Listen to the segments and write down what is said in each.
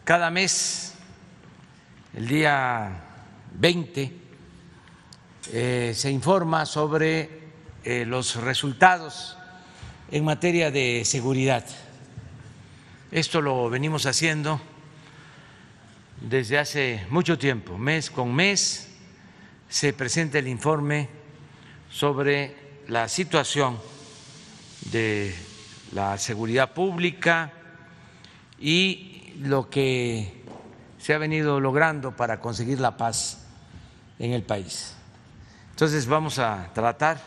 Cada mes, el día 20, se informa sobre los resultados en materia de seguridad. Esto lo venimos haciendo desde hace mucho tiempo. Mes con mes se presenta el informe sobre la situación de la seguridad pública y lo que se ha venido logrando para conseguir la paz en el país. Entonces vamos a tratar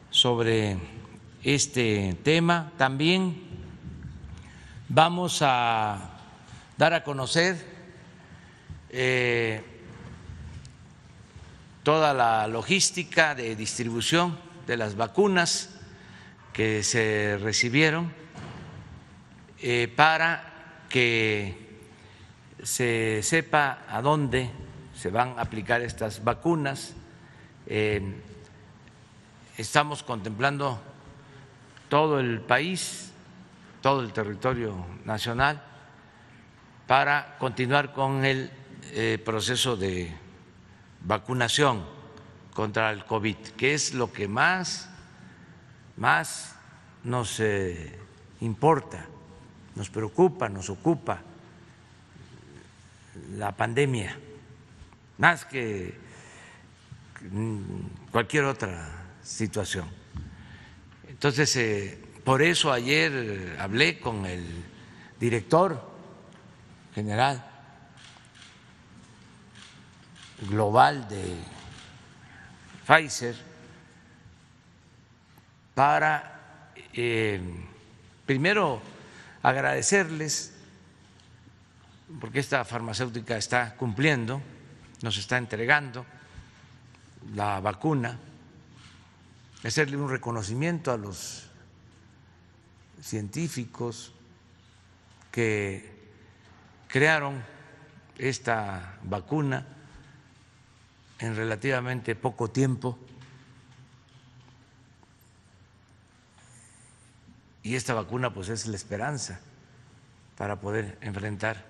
sobre este tema. También vamos a dar a conocer toda la logística de distribución de las vacunas que se recibieron para que se sepa a dónde se van a aplicar estas vacunas. Estamos contemplando todo el país, todo el territorio nacional, para continuar con el proceso de vacunación contra el COVID, que es lo que más nos importa, nos preocupa, nos ocupa, la pandemia, más que cualquier otra situación. Entonces, por eso ayer hablé con el director general global de Pfizer para primero agradecerles porque esta farmacéutica está cumpliendo, nos está entregando la vacuna, hacerle un reconocimiento a los científicos que crearon esta vacuna en relativamente poco tiempo, y esta vacuna pues es la esperanza para poder enfrentar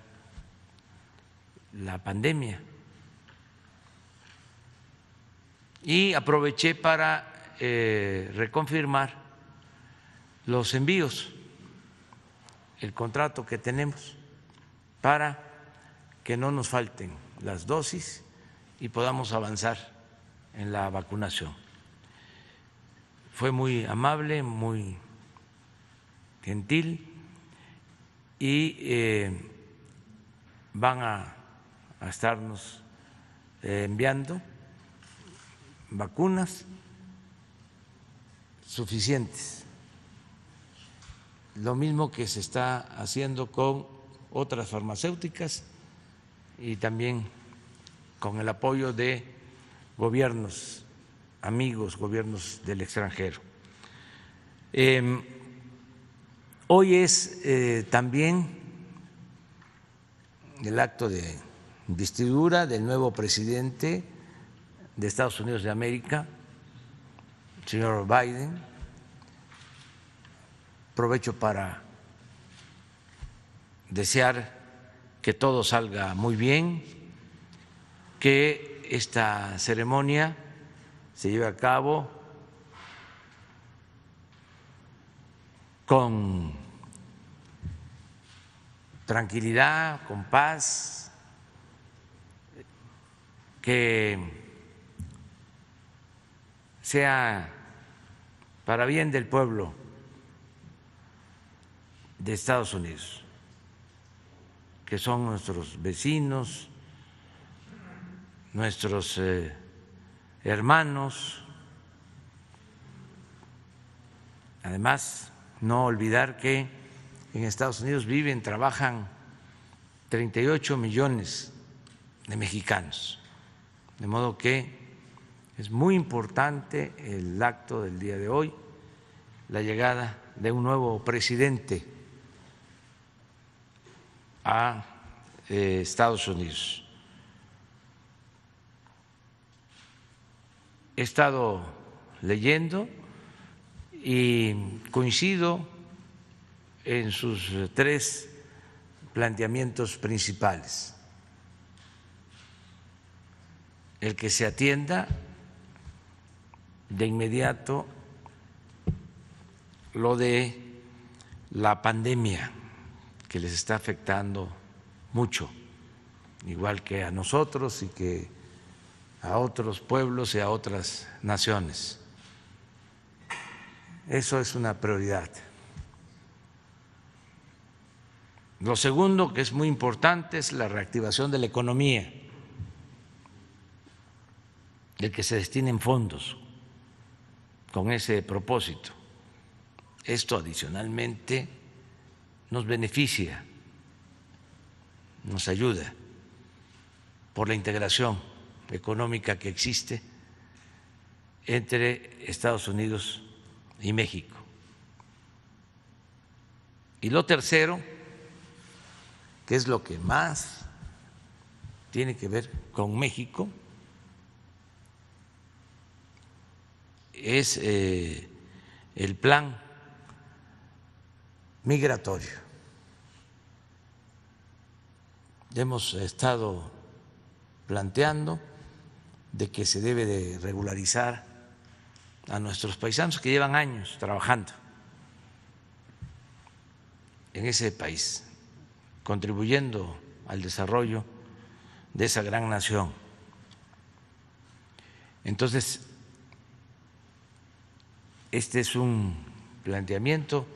la pandemia. Y aproveché para reconfirmar los envíos, el contrato que tenemos para que no nos falten las dosis y podamos avanzar en la vacunación. Fue muy amable, muy gentil y van a estarnos enviando vacunas suficientes, lo mismo que se está haciendo con otras farmacéuticas y también con el apoyo de gobiernos amigos, gobiernos del extranjero. Hoy es también el acto de investidura del nuevo presidente de Estados Unidos de América, el señor Biden. Aprovecho para desear que todo salga muy bien, que esta ceremonia se lleve a cabo con tranquilidad, con paz, que sea para bien del pueblo de Estados Unidos, que son nuestros vecinos, nuestros hermanos. Además, no olvidar que en Estados Unidos viven, trabajan 38 millones de mexicanos, de modo que es muy importante el acto del día de hoy, la llegada de un nuevo presidente a Estados Unidos. He estado leyendo y coincido en sus tres planteamientos principales. El que se atienda de inmediato lo de la pandemia, que les está afectando mucho, igual que a nosotros y que a otros pueblos y a otras naciones. Eso es una prioridad. Lo segundo, que es muy importante, es la reactivación de la economía, el que se destinen fondos con ese propósito. Esto adicionalmente nos beneficia, nos ayuda por la integración económica que existe entre Estados Unidos y México. Y lo tercero, que es lo que más tiene que ver con México, es el plan migratorio. Hemos estado planteando de que se debe de regularizar a nuestros paisanos que llevan años trabajando en ese país, contribuyendo al desarrollo de esa gran nación. Entonces, este es un planteamiento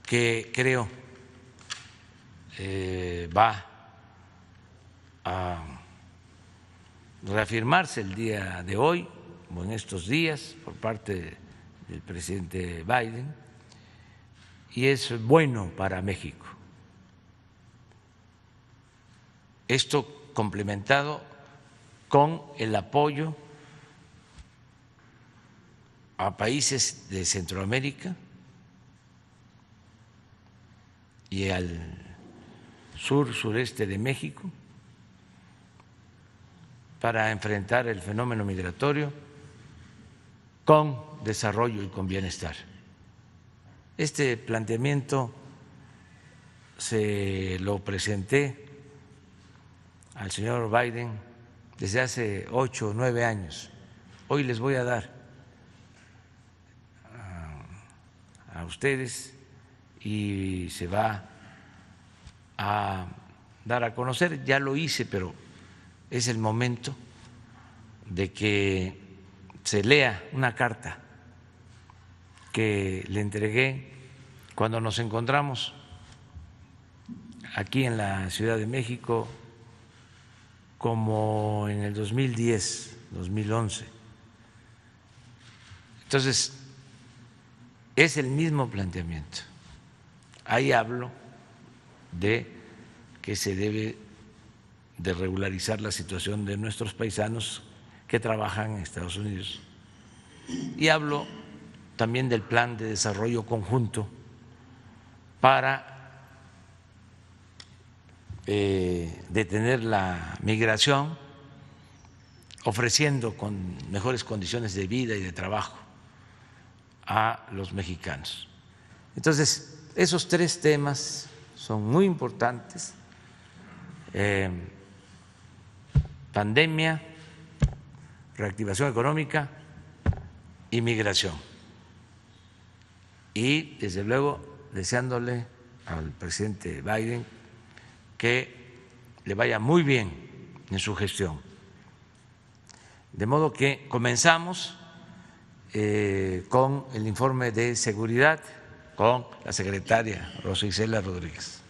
que creo va a reafirmarse el día de hoy o en estos días por parte del presidente Biden, y es bueno para México. Esto complementado con el apoyo a países de Centroamérica y al sureste de México para enfrentar el fenómeno migratorio con desarrollo y con bienestar. Este planteamiento se lo presenté al señor Biden desde hace 8 o 9 años. Hoy les voy a dar a ustedes y se va a dar a conocer. Ya lo hice, pero es el momento de que se lea una carta que le entregué cuando nos encontramos aquí en la Ciudad de México, como en el 2010, 2011. Entonces, es el mismo planteamiento. Ahí hablo de que se debe de regularizar la situación de nuestros paisanos que trabajan en Estados Unidos. Y hablo también del plan de desarrollo conjunto para detener la migración, ofreciendo con mejores condiciones de vida y de trabajo a los mexicanos. Entonces, esos 3 temas son muy importantes: pandemia, reactivación económica y migración. Y desde luego deseándole al presidente Biden que le vaya muy bien en su gestión. De modo que comenzamos con el informe de seguridad con la secretaria Rosa Isela Rodríguez.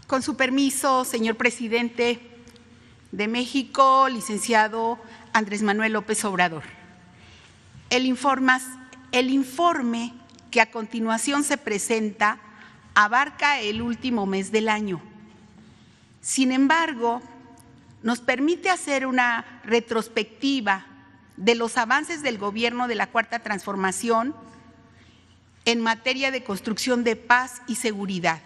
Con su permiso, señor presidente de México, licenciado Andrés Manuel López Obrador. El informe que a continuación se presenta abarca el último mes del año. Sin embargo, nos permite hacer una retrospectiva de los avances del gobierno de la Cuarta Transformación en materia de construcción de paz y seguridad.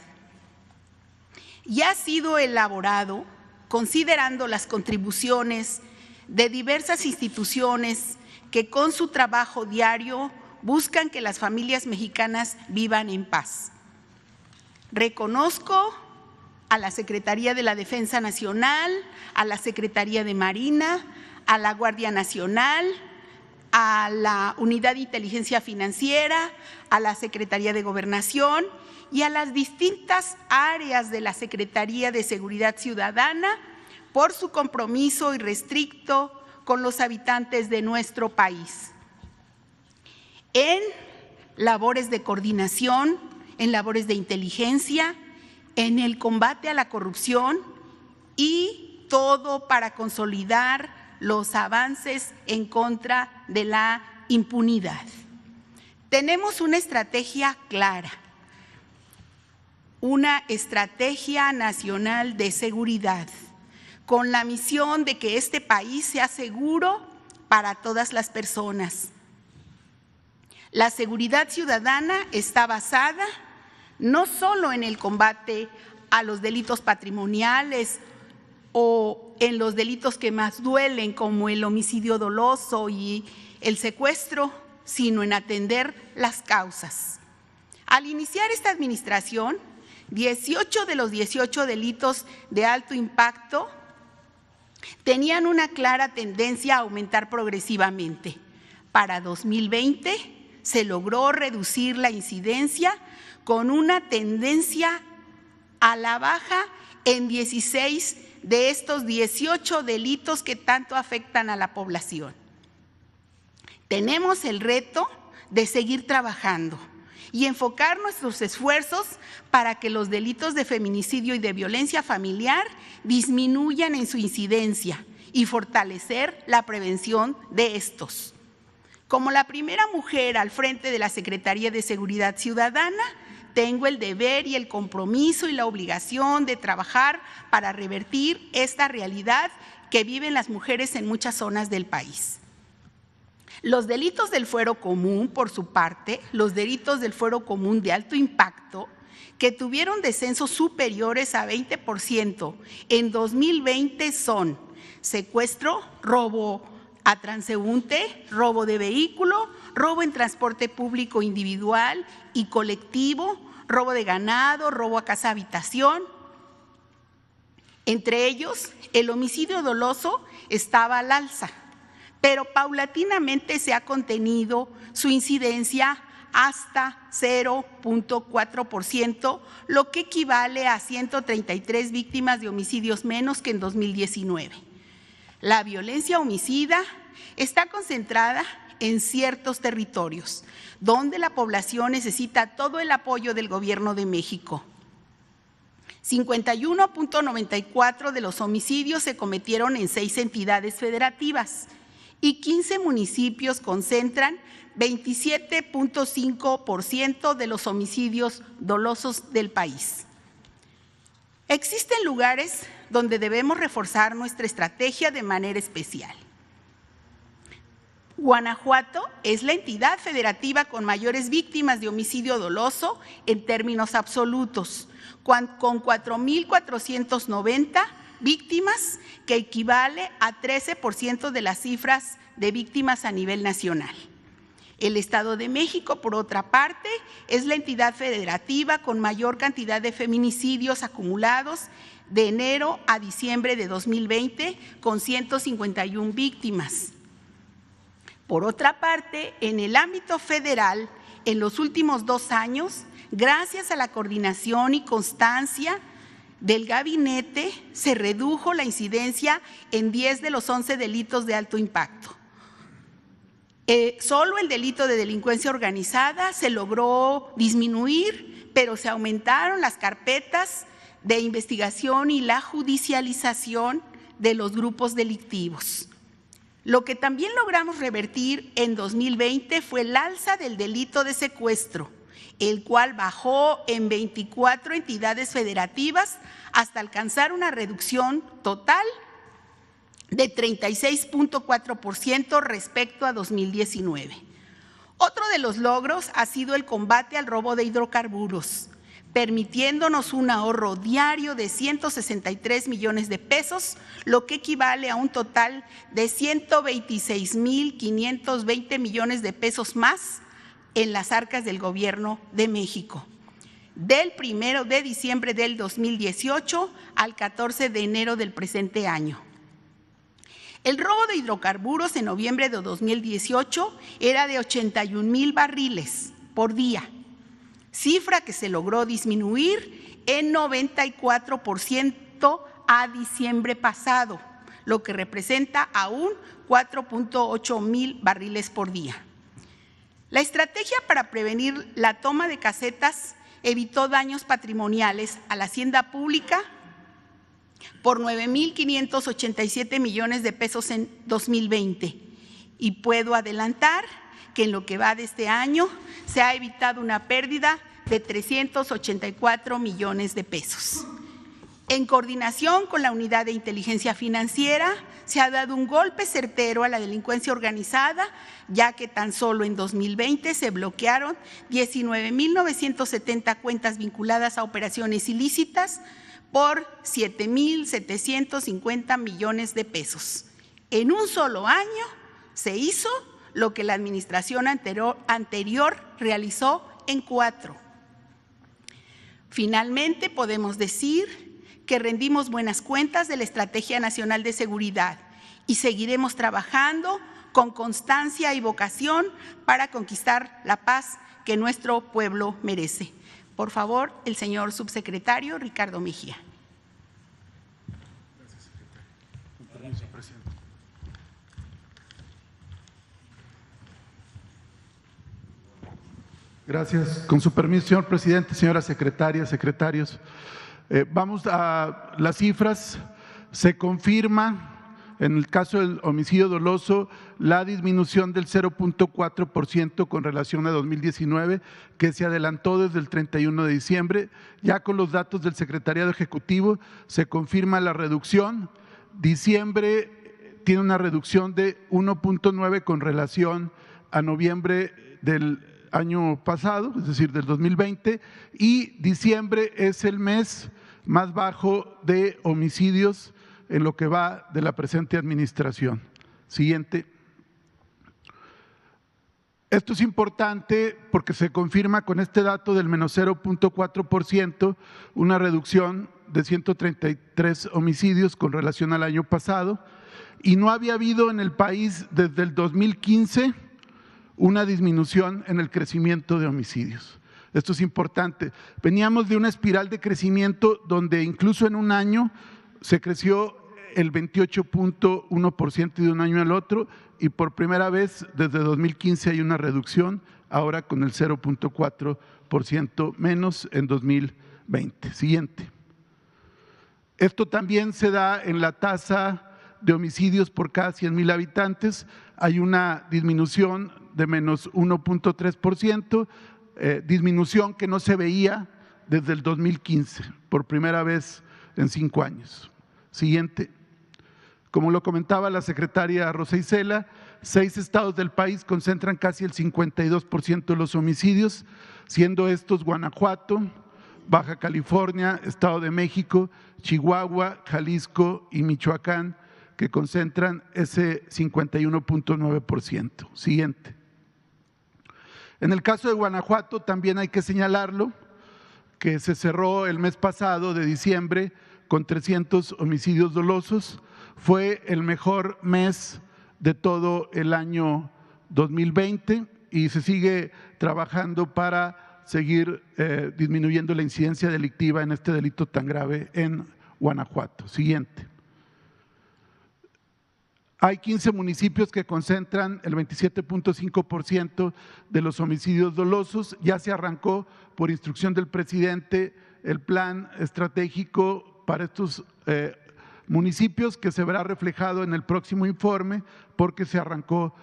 Y ha sido elaborado considerando las contribuciones de diversas instituciones que con su trabajo diario buscan que las familias mexicanas vivan en paz. Reconozco a la Secretaría de la Defensa Nacional, a la Secretaría de Marina, a la Guardia Nacional, a la Unidad de Inteligencia Financiera, a la Secretaría de Gobernación y a las distintas áreas de la Secretaría de Seguridad Ciudadana por su compromiso irrestricto con los habitantes de nuestro país. En labores de coordinación, en labores de inteligencia, en el combate a la corrupción y todo para consolidar los avances en contra de la impunidad. Tenemos una estrategia clara, una estrategia nacional de seguridad, con la misión de que este país sea seguro para todas las personas. La seguridad ciudadana está basada no solo en el combate a los delitos patrimoniales o en los delitos que más duelen, como el homicidio doloso y el secuestro, sino en atender las causas. Al iniciar esta administración, 18 de los 18 delitos de alto impacto tenían una clara tendencia a aumentar progresivamente. Para 2020 se logró reducir la incidencia con una tendencia a la baja en 16 de estos 18 delitos que tanto afectan a la población. Tenemos el reto de seguir trabajando y enfocar nuestros esfuerzos para que los delitos de feminicidio y de violencia familiar disminuyan en su incidencia y fortalecer la prevención de estos. Como la primera mujer al frente de la Secretaría de Seguridad Ciudadana, tengo el deber y el compromiso y la obligación de trabajar para revertir esta realidad que viven las mujeres en muchas zonas del país. Los delitos del fuero común, por su parte, los delitos del fuero común de alto impacto, que tuvieron descensos superiores a 20% en 2020 son secuestro, robo a transeúnte, robo de vehículo, robo en transporte público individual y colectivo, robo de ganado, robo a casa habitación. Entre ellos, el homicidio doloso estaba al alza, pero paulatinamente se ha contenido su incidencia hasta 0.4%, lo que equivale a 133 víctimas de homicidios menos que en 2019. La violencia homicida está concentrada en ciertos territorios, donde la población necesita todo el apoyo del Gobierno de México. 51.94% de los homicidios se cometieron en 6 entidades federativas y 15 municipios concentran 27.5% de los homicidios dolosos del país. Existen lugares donde debemos reforzar nuestra estrategia de manera especial. Guanajuato es la entidad federativa con mayores víctimas de homicidio doloso en términos absolutos, con 4.490 víctimas, que equivale a 13% de las cifras de víctimas a nivel nacional. El Estado de México, por otra parte, es la entidad federativa con mayor cantidad de feminicidios acumulados de enero a diciembre de 2020, con 151 víctimas. Por otra parte, en el ámbito federal, en los últimos 2 años, gracias a la coordinación y constancia del gabinete, se redujo la incidencia en 10 de los 11 delitos de alto impacto. Solo el delito de delincuencia organizada se logró disminuir, pero se aumentaron las carpetas de investigación y la judicialización de los grupos delictivos. Lo que también logramos revertir en 2020 fue el alza del delito de secuestro, el cual bajó en 24 entidades federativas hasta alcanzar una reducción total de 36.4% respecto a 2019. Otro de los logros ha sido el combate al robo de hidrocarburos, permitiéndonos un ahorro diario de 163 millones de pesos, lo que equivale a un total de 126.520 millones de pesos más en las arcas del Gobierno de México, del 1 de diciembre del 2018 al 14 de enero del presente año. El robo de hidrocarburos en noviembre de 2018 era de 81,000 barriles por día, cifra que se logró disminuir en 94% a diciembre pasado, lo que representa aún 4,800 barriles por día. La estrategia para prevenir la toma de casetas evitó daños patrimoniales a la hacienda pública por 9,587 millones de pesos en 2020. Y puedo adelantar que en lo que va de este año se ha evitado una pérdida de 384 millones de pesos. En coordinación con la Unidad de Inteligencia Financiera, se ha dado un golpe certero a la delincuencia organizada, ya que tan solo en 2020 se bloquearon 19,970 cuentas vinculadas a operaciones ilícitas por 7,750 millones de pesos. En un solo año se hizo lo que la administración anterior realizó en 4. Finalmente, podemos decir que rendimos buenas cuentas de la Estrategia Nacional de Seguridad y seguiremos trabajando con constancia y vocación para conquistar la paz que nuestro pueblo merece. Por favor, el señor subsecretario Ricardo Mejía. Gracias, secretario. Con permiso, presidente. Gracias. Con su permiso, señor presidente, señora secretaria, secretarios. Vamos a las cifras. Se confirma, en el caso del homicidio doloso, la disminución del 0,4% con relación a 2019, que se adelantó desde el 31 de diciembre. Ya con los datos del Secretariado Ejecutivo se confirma la reducción. Diciembre tiene una reducción de 1,9 con relación a noviembre del año pasado, es decir, del 2020, y diciembre es el mes más bajo de homicidios en lo que va de la presente administración. Siguiente. Esto es importante porque se confirma con este dato del menos 0,4% una reducción de 133 homicidios con relación al año pasado, y no había habido en el país desde el 2015 una disminución en el crecimiento de homicidios. Esto es importante. Veníamos de una espiral de crecimiento donde incluso en un año se creció el 28,1% de un año al otro, y por primera vez desde 2015 hay una reducción, ahora con el 0,4% menos en 2020. Siguiente. Esto también se da en la tasa de homicidios por cada 100,000 habitantes. Hay una disminución de menos 1,3%, disminución que no se veía desde el 2015, por primera vez en 5 años. Siguiente. Como lo comentaba la secretaria Rosa Isela, 6 estados del país concentran casi el 52% de los homicidios, siendo estos Guanajuato, Baja California, Estado de México, Chihuahua, Jalisco y Michoacán, que concentran ese 51,9%. Siguiente. En el caso de Guanajuato también hay que señalarlo, que se cerró el mes pasado de diciembre con 300 homicidios dolosos. Fue el mejor mes de todo el año 2020 y se sigue trabajando para seguir disminuyendo la incidencia delictiva en este delito tan grave en Guanajuato. Siguiente. Hay 15 municipios que concentran el 27,5% de los homicidios dolosos. Ya se arrancó por instrucción del presidente el plan estratégico para estos municipios, que se verá reflejado en el próximo informe porque se arrancó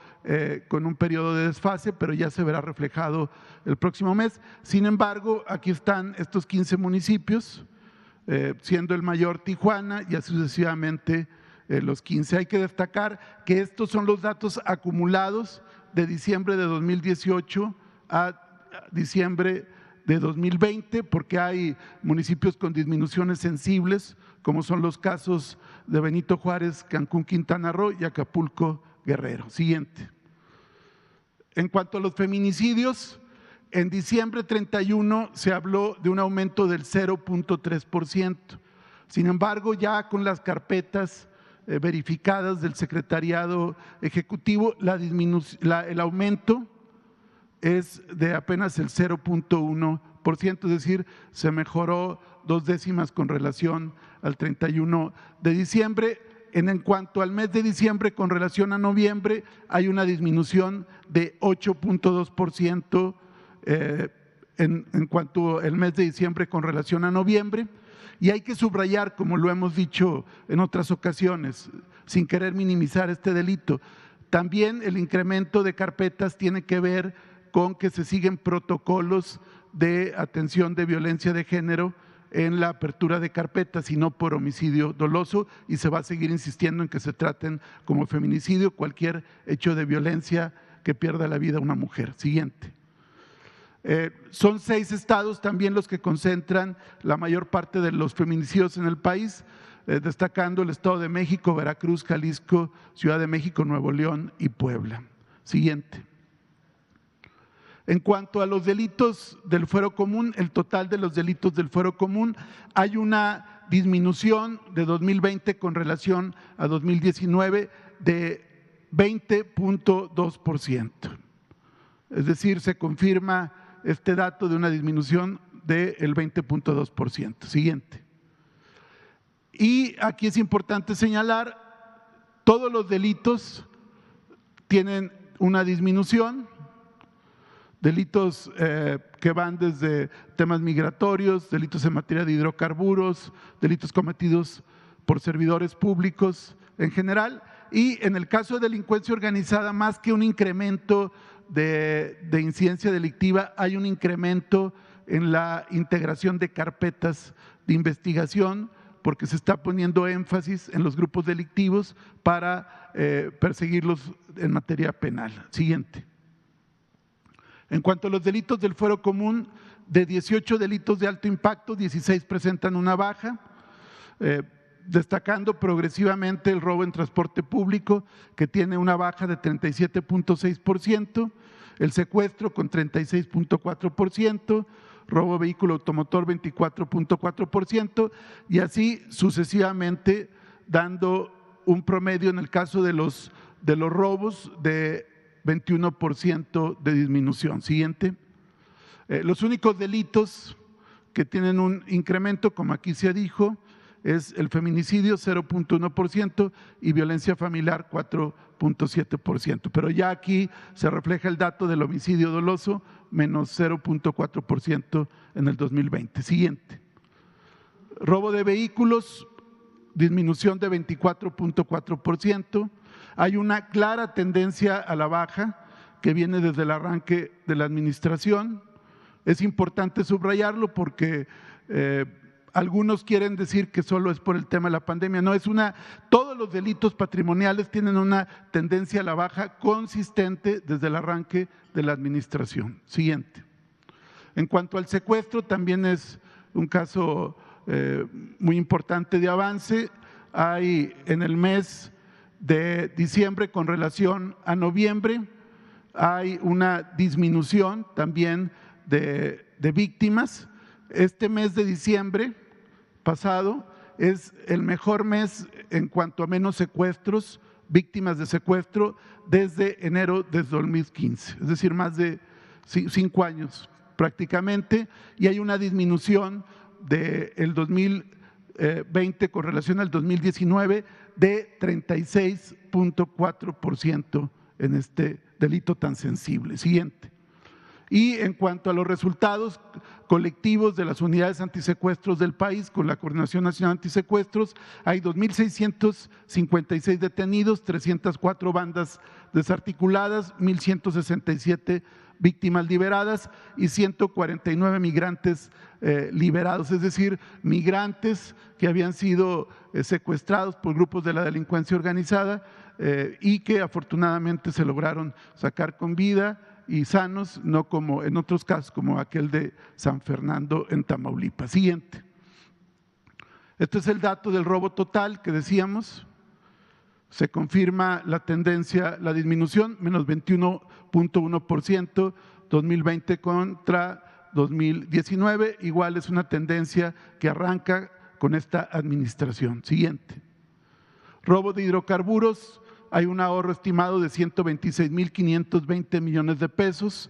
con un periodo de desfase, pero ya se verá reflejado el próximo mes. Sin embargo, aquí están estos 15 municipios, siendo el mayor Tijuana y así sucesivamente los 15. Hay que destacar que estos son los datos acumulados de diciembre de 2018 a diciembre de 2020, porque hay municipios con disminuciones sensibles, como son los casos de Benito Juárez, Cancún, Quintana Roo y Acapulco, Guerrero. Siguiente. En cuanto a los feminicidios, en diciembre 31 se habló de un aumento del 0.3%. Sin embargo, ya con las carpetas verificadas del Secretariado Ejecutivo, el aumento es de apenas el 0.1%, es decir, se mejoró 2 décimas con relación al 31 de diciembre. En cuanto al mes de diciembre con relación a noviembre, hay una disminución de 8.2% en cuanto al mes de diciembre con relación a noviembre. Y hay que subrayar, como lo hemos dicho en otras ocasiones, sin querer minimizar este delito, también el incremento de carpetas tiene que ver con que se siguen protocolos de atención de violencia de género en la apertura de carpetas y no por homicidio doloso, y se va a seguir insistiendo en que se traten como feminicidio cualquier hecho de violencia que pierda la vida una mujer. Siguiente. Son 6 estados también los que concentran la mayor parte de los feminicidios en el país, destacando el Estado de México, Veracruz, Jalisco, Ciudad de México, Nuevo León y Puebla. Siguiente. En cuanto a los delitos del fuero común, el total de los delitos del fuero común, hay una disminución de 2020 con relación a 2019 de 20.2%. Es decir, se confirma este dato de una disminución del 20.2%. Siguiente. Y aquí es importante señalar, todos los delitos tienen una disminución. Delitos que van desde temas migratorios, delitos en materia de hidrocarburos, delitos cometidos por servidores públicos en general, y en el caso de delincuencia organizada, más que un incremento de incidencia delictiva, hay un incremento en la integración de carpetas de investigación, porque se está poniendo énfasis en los grupos delictivos para perseguirlos en materia penal. Siguiente. En cuanto a los delitos del fuero común, de 18 delitos de alto impacto, 16 presentan una baja, destacando progresivamente el robo en transporte público, que tiene una baja de 37.6%, el secuestro con 36.4%, robo de vehículo automotor 24.4%, y así sucesivamente, dando un promedio en el caso de los robos de 21% de disminución. Siguiente. Los únicos delitos que tienen un incremento, como aquí se dijo, es el feminicidio 0.1% y violencia familiar 4.7%. Pero ya aquí se refleja el dato del homicidio doloso, menos 0.4% en el 2020. Siguiente. Robo de vehículos, disminución de 24.4%. Hay una clara tendencia a la baja que viene desde el arranque de la administración. Es importante subrayarlo porque algunos quieren decir que solo es por el tema de la pandemia. No, todos los delitos patrimoniales tienen una tendencia a la baja consistente desde el arranque de la administración. Siguiente. En cuanto al secuestro, también es un caso muy importante de avance. Hay en el mes de diciembre con relación a noviembre, hay una disminución también de víctimas. Este mes de diciembre pasado es el mejor mes en cuanto a menos secuestros, víctimas de secuestro, desde enero de 2015, es decir, más de 5 años prácticamente, y hay una disminución del 2020 con relación al 2019 de 36.4% en este delito tan sensible. Siguiente. Y en cuanto a los resultados colectivos de las unidades antisecuestros del país, con la Coordinación Nacional Antisecuestros, hay 2.656 detenidos, 304 bandas desarticuladas, 1.167 víctimas liberadas y 149 migrantes liberados, es decir, migrantes que habían sido secuestrados por grupos de la delincuencia organizada y que afortunadamente se lograron sacar con vida y sanos, no como en otros casos, como aquel de San Fernando en Tamaulipas. Siguiente. Este es el dato del robo total que decíamos. Se confirma la tendencia, la disminución, menos 21.1%, 2020 contra 2019, igual es una tendencia que arranca con esta administración. Siguiente. Robo de hidrocarburos, hay un ahorro estimado de 126.520 millones de pesos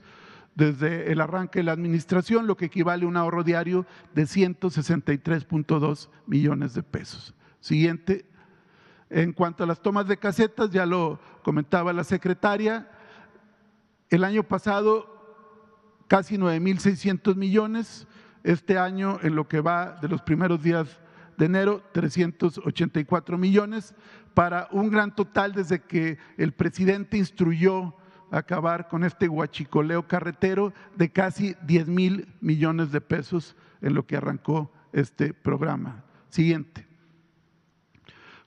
desde el arranque de la administración, lo que equivale a un ahorro diario de 163.2 millones de pesos. Siguiente. En cuanto a las tomas de casetas, ya lo comentaba la secretaria, el año pasado casi 9.600 millones, este año en lo que va de los primeros días de enero, 384 millones, para un gran total desde que el presidente instruyó acabar con este huachicoleo carretero de casi 10,000 millones de pesos en lo que arrancó este programa. Siguiente.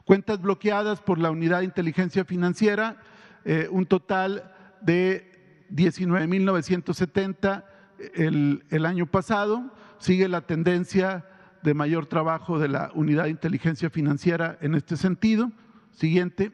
Cuentas bloqueadas por la Unidad de Inteligencia Financiera, un total de 19,970 el año pasado. Sigue la tendencia de mayor trabajo de la Unidad de Inteligencia Financiera en este sentido. Siguiente.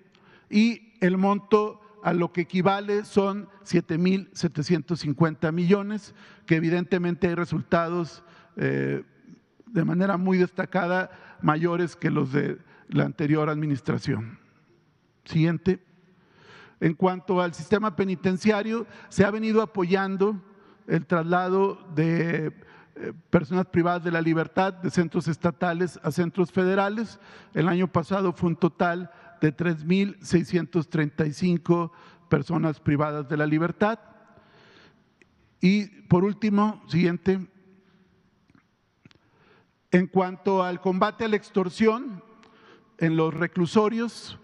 Y el monto a lo que equivale son 7,750 millones, que evidentemente hay resultados de manera muy destacada mayores que los de la anterior administración. Siguiente. En cuanto al sistema penitenciario, se ha venido apoyando el traslado de personas privadas de la libertad de centros estatales a centros federales. El año pasado fue un total de 3,635 personas privadas de la libertad. Y por último, siguiente. En cuanto al combate a la extorsión, en los reclusorios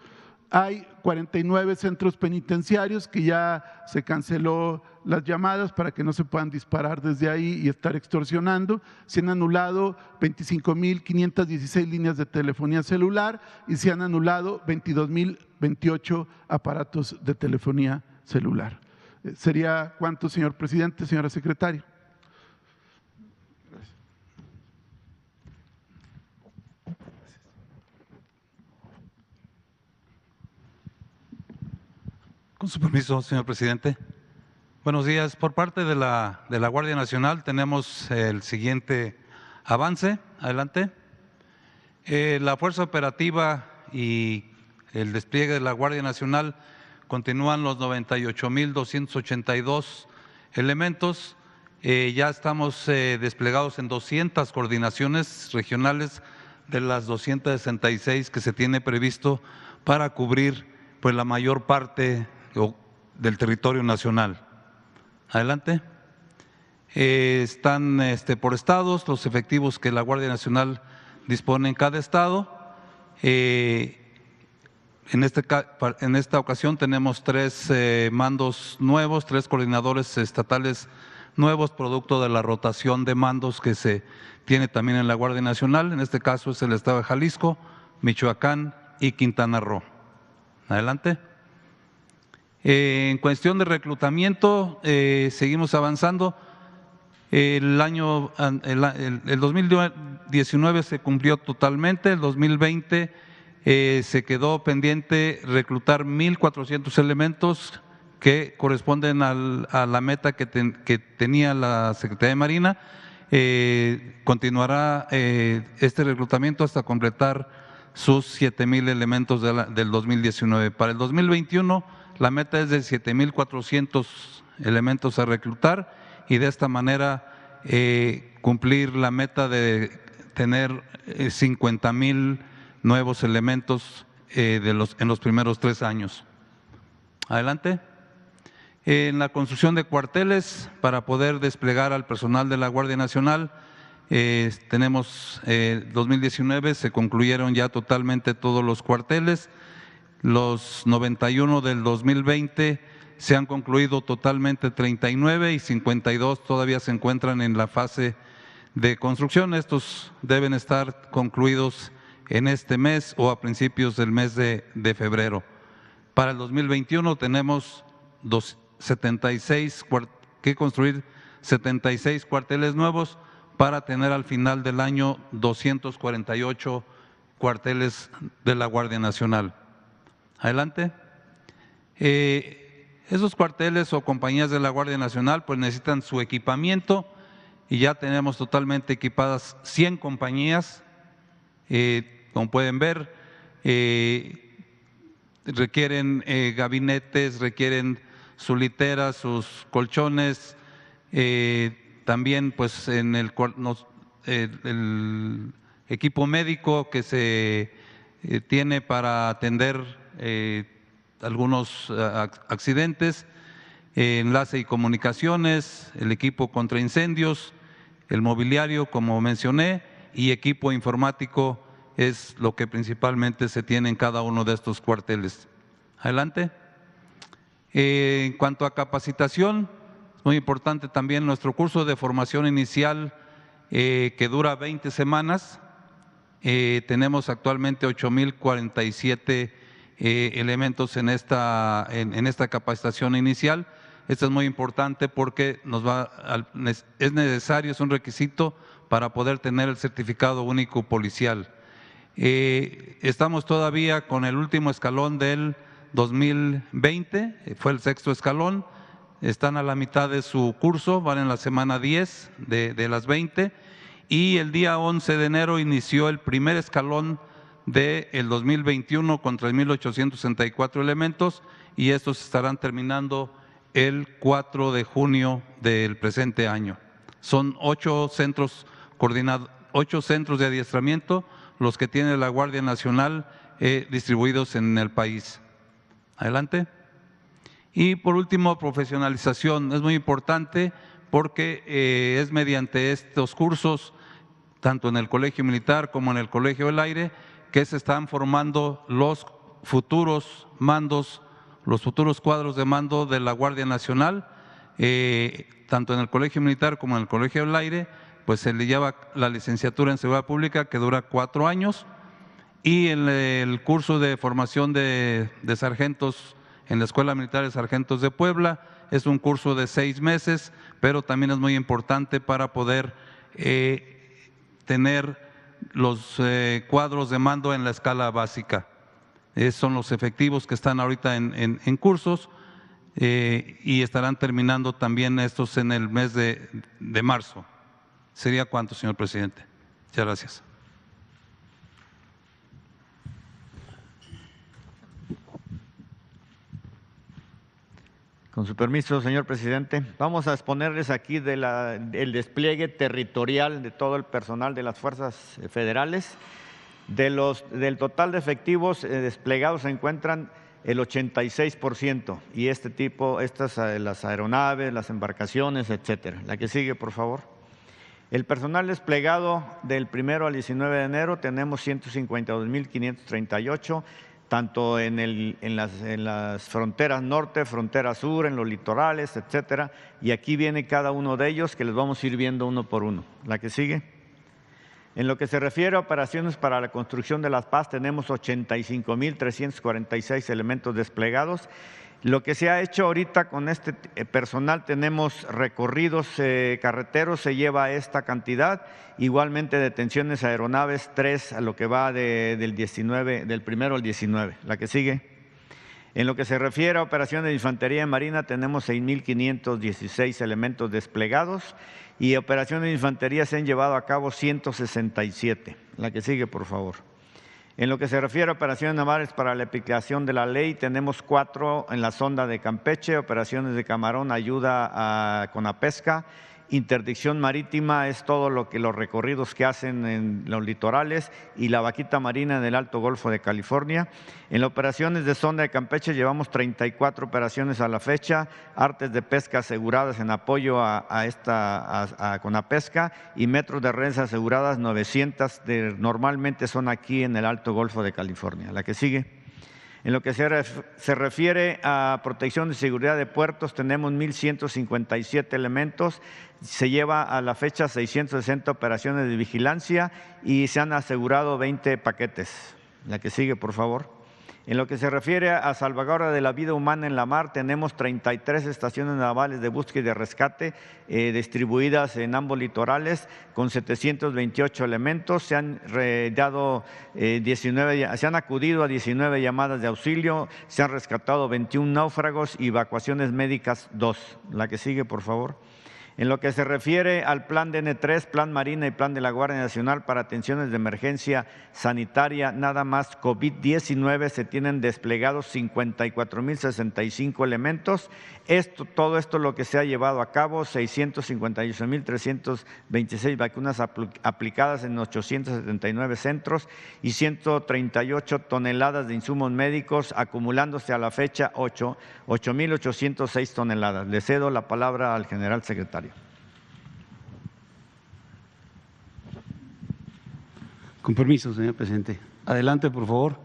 hay 49 centros penitenciarios que ya se canceló las llamadas para que no se puedan disparar desde ahí y estar extorsionando. Se han anulado 25,516 líneas de telefonía celular y se han anulado 22,028 aparatos de telefonía celular. ¿Sería cuánto, señor presidente, señora secretaria? Con su permiso, señor presidente. Buenos días. Por parte de la Guardia Nacional tenemos el siguiente avance. Adelante. La Fuerza Operativa y el despliegue de la Guardia Nacional continúan los 98,282 elementos. Ya estamos desplegados en 200 coordinaciones regionales de las 266 que se tiene previsto para cubrir pues la mayor parte del territorio nacional. Adelante. Están por estados los efectivos que la Guardia Nacional dispone en cada estado. En esta ocasión tenemos 3 mandos nuevos, 3 coordinadores estatales nuevos, producto de la rotación de mandos que se tiene también en la Guardia Nacional. En este caso es el estado de Jalisco, Michoacán y Quintana Roo. Adelante. En cuestión de reclutamiento, seguimos avanzando. El 2019 se cumplió totalmente, el 2020 se quedó pendiente reclutar 1,400 elementos que corresponden a la meta que tenía la Secretaría de Marina. Continuará este reclutamiento hasta completar sus 7,000 elementos del 2019. Para el 2021 la meta es de 7,400 elementos a reclutar y de esta manera cumplir la meta de tener 50,000 nuevos elementos en los primeros 3 años. Adelante. En la construcción de cuarteles para poder desplegar al personal de la Guardia Nacional, tenemos 2019 se concluyeron ya totalmente todos los cuarteles. Los 91 del 2020 se han concluido totalmente 39 y 52 todavía se encuentran en la fase de construcción. Estos deben estar concluidos en este mes o a principios del mes de febrero. Para el 2021 tenemos que construir 76 cuarteles nuevos para tener al final del año 248 cuarteles de la Guardia Nacional. Adelante. Esos cuarteles o compañías de la Guardia Nacional pues necesitan su equipamiento y ya tenemos totalmente equipadas 100 compañías, como pueden ver, requieren gabinetes, requieren su litera, sus colchones, también pues en el equipo médico que se tiene para atender algunos accidentes, enlace y comunicaciones, el equipo contra incendios, el mobiliario, como mencioné, y equipo informático es lo que principalmente se tiene en cada uno de estos cuarteles. Adelante. En cuanto a capacitación, es muy importante también nuestro curso de formación inicial que dura 20 semanas. Tenemos actualmente 8,047 elementos en esta capacitación inicial. Esto es muy importante porque es necesario, es un requisito para poder tener el certificado único policial. Estamos todavía con el último escalón del 2020, fue el 6º escalón, están a la mitad de su curso, van en la semana 10 de las 20 y el día 11 de enero inició el primer escalón del 2021 con 3,864 elementos y estos estarán terminando el 4 de junio del presente año. Son 8 centros de adiestramiento los que tiene la Guardia Nacional distribuidos en el país. Adelante. Y por último, profesionalización. Es muy importante porque es mediante estos cursos, tanto en el Colegio Militar como en el Colegio del Aire, que se están formando los futuros mandos, los futuros cuadros de mando de la Guardia Nacional, tanto en el Colegio Militar como en el Colegio del Aire, pues se le lleva la licenciatura en Seguridad Pública que dura 4 años y en el curso de formación de sargentos en la Escuela Militar de Sargentos de Puebla es un curso de 6 meses, pero también es muy importante para poder tener los cuadros de mando en la escala básica. Son los efectivos que están ahorita en cursos y estarán terminando también estos en el mes de marzo. ¿Sería cuánto, señor presidente? Muchas gracias. Con su permiso, señor presidente, vamos a exponerles aquí el despliegue territorial de todo el personal de las fuerzas federales. Del total de efectivos desplegados se encuentran el 86% y las aeronaves, las embarcaciones, etcétera. La que sigue, por favor. El personal desplegado del 1 al 19 de enero tenemos 152,538, tanto en las fronteras norte, frontera sur, en los litorales, etcétera. Y aquí viene cada uno de ellos que les vamos a ir viendo uno por uno. La que sigue. En lo que se refiere a operaciones para la construcción de la paz, tenemos 85,346 elementos desplegados. Lo que se ha hecho ahorita con este personal, tenemos recorridos carreteros, se lleva esta cantidad, igualmente detenciones aeronaves, 3 a lo que va del 1 al 19. La que sigue. En lo que se refiere a operaciones de infantería y marina, tenemos 6,516 elementos desplegados y operaciones de infantería se han llevado a cabo 167. La que sigue, por favor. En lo que se refiere a operaciones navales para la aplicación de la ley, tenemos 4 en la sonda de Campeche, operaciones de camarón, ayuda con la pesca, interdicción marítima es todo los recorridos que hacen en los litorales y la vaquita marina en el Alto Golfo de California. En las operaciones de sonda de Campeche llevamos 34 operaciones a la fecha, artes de pesca aseguradas en apoyo con la pesca y metros de redes aseguradas 900, normalmente son aquí en el Alto Golfo de California. La que sigue. En lo que se refiere a protección y seguridad de puertos, tenemos 1,157 elementos, se lleva a la fecha 660 operaciones de vigilancia y se han asegurado 20 paquetes. La que sigue, por favor. En lo que se refiere a salvaguarda de la vida humana en la mar, tenemos 33 estaciones navales de búsqueda y de rescate distribuidas en ambos litorales con 728 elementos. Se han acudido a 19 llamadas de auxilio, se han rescatado 21 náufragos y evacuaciones médicas 2. La que sigue, por favor. En lo que se refiere al plan DN3, plan Marina y plan de la Guardia Nacional para atenciones de emergencia sanitaria, nada más COVID-19, se tienen desplegados 54,065 elementos. Todo esto lo que se ha llevado a cabo, 658,326 vacunas aplicadas en 879 centros y 138 toneladas de insumos médicos, acumulándose a la fecha 8,806 toneladas. Le cedo la palabra al general secretario. Con permiso, señor presidente. Adelante, por favor.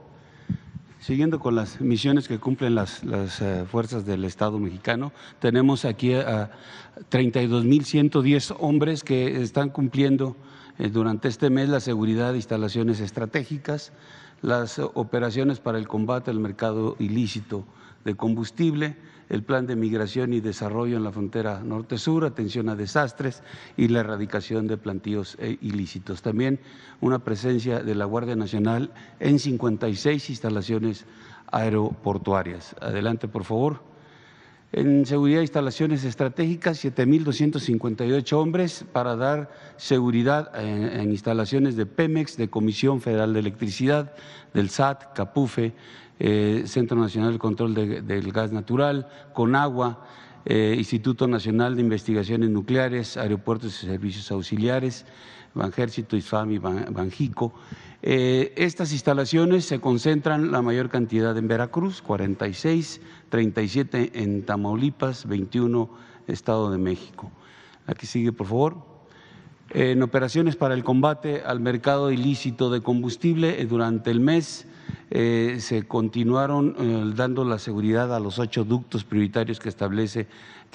Siguiendo con las misiones que cumplen las fuerzas del Estado mexicano, tenemos aquí a 32,110 hombres que están cumpliendo durante este mes la seguridad de instalaciones estratégicas, las operaciones para el combate al mercado ilícito de combustible, el plan de migración y desarrollo en la frontera norte-sur, atención a desastres y la erradicación de plantíos ilícitos. También una presencia de la Guardia Nacional en 56 instalaciones aeroportuarias. Adelante, por favor. En seguridad de instalaciones estratégicas, 7,258 hombres para dar seguridad en instalaciones de Pemex, de Comisión Federal de Electricidad, del SAT, CAPUFE, Centro Nacional de Control del Gas Natural, CONAGUA, Instituto Nacional de Investigaciones Nucleares, Aeropuertos y Servicios Auxiliares, Banjército, ISFAM y Banjico. Estas instalaciones se concentran la mayor cantidad en Veracruz, 46, 37 en Tamaulipas, 21 Estado de México. Aquí sigue, por favor. En operaciones para el combate al mercado ilícito de combustible, durante el mes se continuaron dando la seguridad a los 8 ductos prioritarios que ha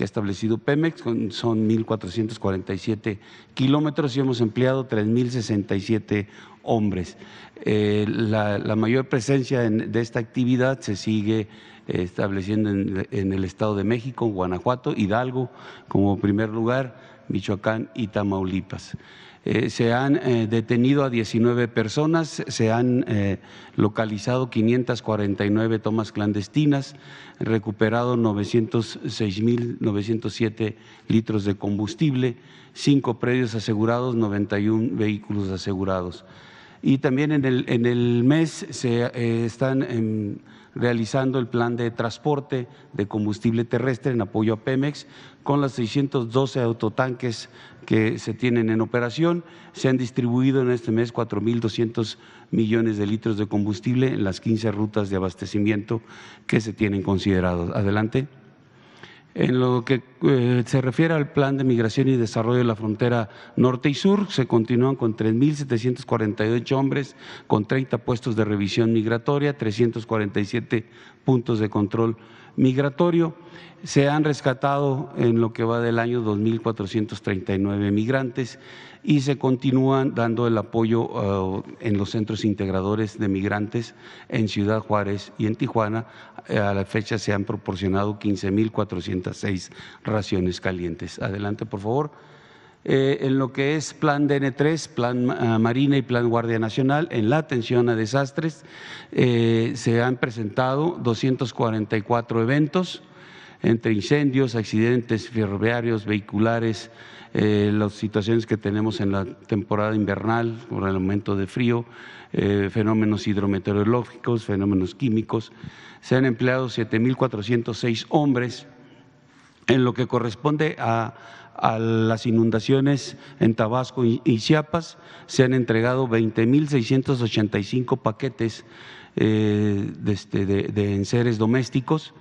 establecido Pemex, son 1,447 kilómetros y hemos empleado 3,067 hombres. La mayor presencia de esta actividad se sigue estableciendo en el Estado de México, Guanajuato, Hidalgo como primer lugar, Michoacán y Tamaulipas. Se han detenido a 19 personas, se han localizado 549 tomas clandestinas, recuperado 906,907 litros de combustible, 5 predios asegurados, 91 vehículos asegurados. Y también en el mes se están realizando el plan de transporte de combustible terrestre en apoyo a Pemex con las 612 autotanques que se tienen en operación. Se han distribuido en este mes 4,200 millones de litros de combustible en las 15 rutas de abastecimiento que se tienen considerados. Adelante. En lo que se refiere al plan de migración y desarrollo de la frontera norte y sur, se continúan con 3,748 hombres, con 30 puestos de revisión migratoria, 347 puntos de control migratorio. Se han rescatado en lo que va del año 2,439 migrantes y se continúan dando el apoyo en los centros integradores de migrantes en Ciudad Juárez y en Tijuana. A la fecha se han proporcionado 15,406 raciones calientes. Adelante, por favor. En lo que es plan DN3, plan Marina y plan Guardia Nacional, en la atención a desastres, se han presentado 244 eventos entre incendios, accidentes ferroviarios, vehiculares, las situaciones que tenemos en la temporada invernal por el aumento de frío, fenómenos hidrometeorológicos, fenómenos químicos. Se han empleado 7,406 hombres en lo que corresponde a las inundaciones en Tabasco y Chiapas. Se han entregado 20,685 paquetes de enseres domésticos.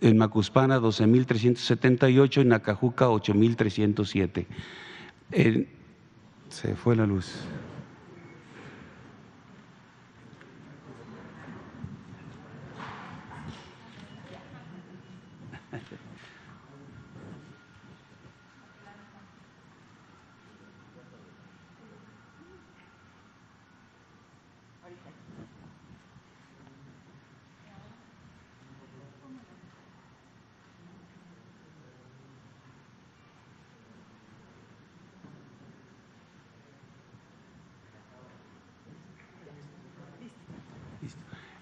En Macuspana 12,378, en Acajuca 8,307. Se fue la luz.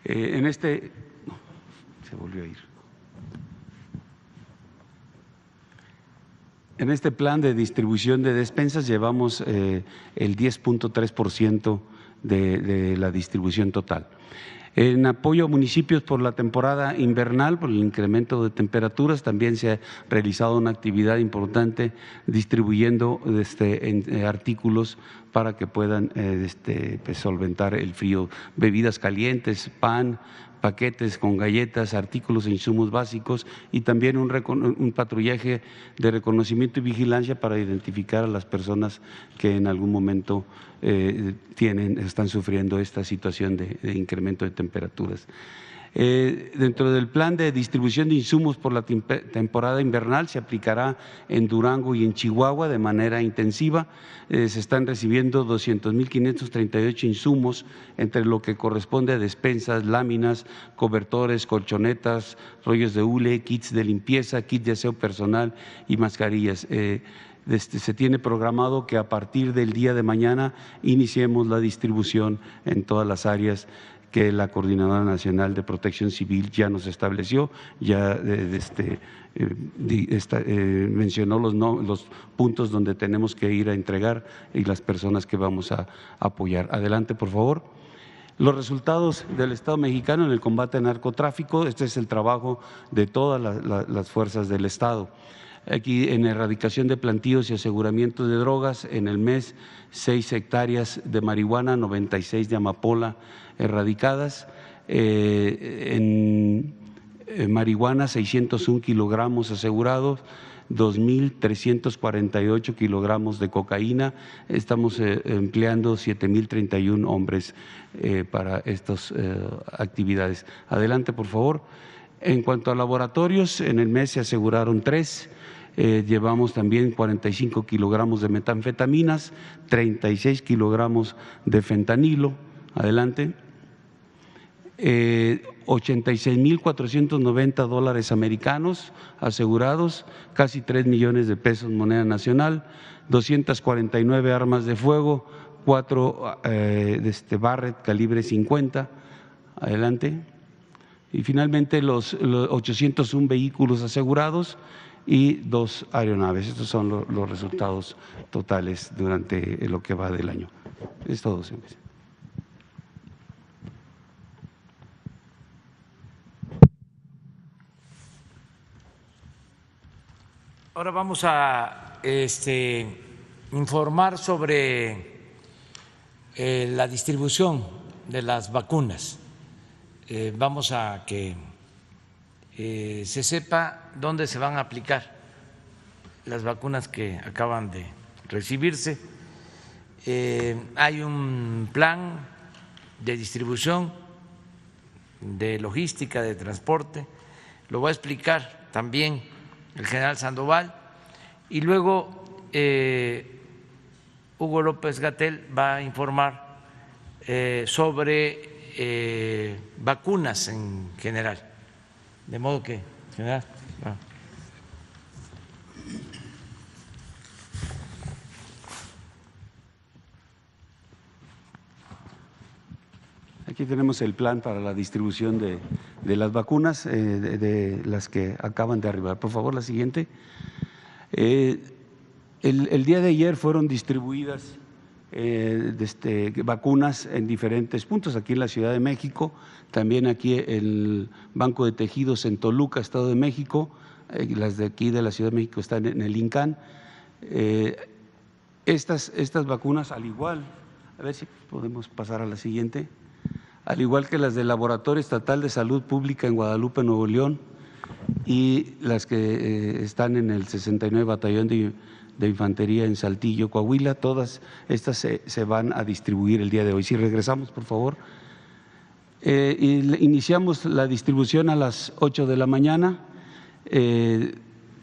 Se volvió a ir. En este plan de distribución de despensas llevamos el 10.3% de la distribución total. En apoyo a municipios por la temporada invernal, por el incremento de temperaturas, también se ha realizado una actividad importante distribuyendo artículos para que puedan pues, solventar el frío, bebidas calientes, pan, paquetes con galletas, artículos e insumos básicos y también un patrullaje de reconocimiento y vigilancia para identificar a las personas que en algún momento están sufriendo esta situación de incremento de temperaturas. Dentro del plan de distribución de insumos por la temporada invernal se aplicará en Durango y en Chihuahua de manera intensiva. Se están recibiendo 200.538 insumos entre lo que corresponde a despensas, láminas, cobertores, colchonetas, rollos de hule, kits de limpieza, kits de aseo personal y mascarillas. Se tiene programado que a partir del día de mañana iniciemos la distribución en todas las áreas que la Coordinadora Nacional de Protección Civil ya nos estableció, ya mencionó los puntos donde tenemos que ir a entregar y las personas que vamos a apoyar. Adelante, por favor. Los resultados del Estado mexicano en el combate al narcotráfico, este es el trabajo de todas las fuerzas del Estado. Aquí en erradicación de plantíos y aseguramiento de drogas, en el mes 6 hectáreas de marihuana, 96 de amapola erradicadas, en marihuana 601 kilogramos asegurados, 2.348 kilogramos de cocaína. Estamos empleando 7.031 hombres para estas actividades. Adelante, por favor. En cuanto a laboratorios, en el mes se aseguraron 3. Llevamos también 45 kilogramos de metanfetaminas, 36 kilogramos de fentanilo. Adelante. 86.490 dólares americanos asegurados, casi 3 millones de pesos moneda nacional, 249 armas de fuego, 4 Barrett calibre 50. Adelante. Y finalmente los 801 vehículos asegurados y 2 aeronaves. Estos son los resultados totales durante lo que va del año. Es todo, señor presidente. Ahora vamos a informar sobre la distribución de las vacunas. Vamos a que se sepa dónde se van a aplicar las vacunas que acaban de recibirse. Hay un plan de distribución, de logística, de transporte. Lo va a explicar también el general Sandoval, y luego Hugo López-Gatell va a informar sobre vacunas en general. De modo que, general. Aquí tenemos el plan para la distribución de las vacunas, de las que acaban de arribar. Por favor, la siguiente. El día de ayer fueron distribuidas vacunas en diferentes puntos, aquí en la Ciudad de México, también aquí en el Banco de Tejidos en Toluca, Estado de México, las de aquí de la Ciudad de México están en el INCAN. Estas vacunas, al igual, a ver si podemos pasar a la siguiente. Al igual que las del Laboratorio Estatal de Salud Pública en Guadalupe, Nuevo León, y las que están en el 69 Batallón de Infantería en Saltillo, Coahuila, todas estas se van a distribuir el día de hoy. Si regresamos, por favor. Iniciamos la distribución a las 8 de la mañana.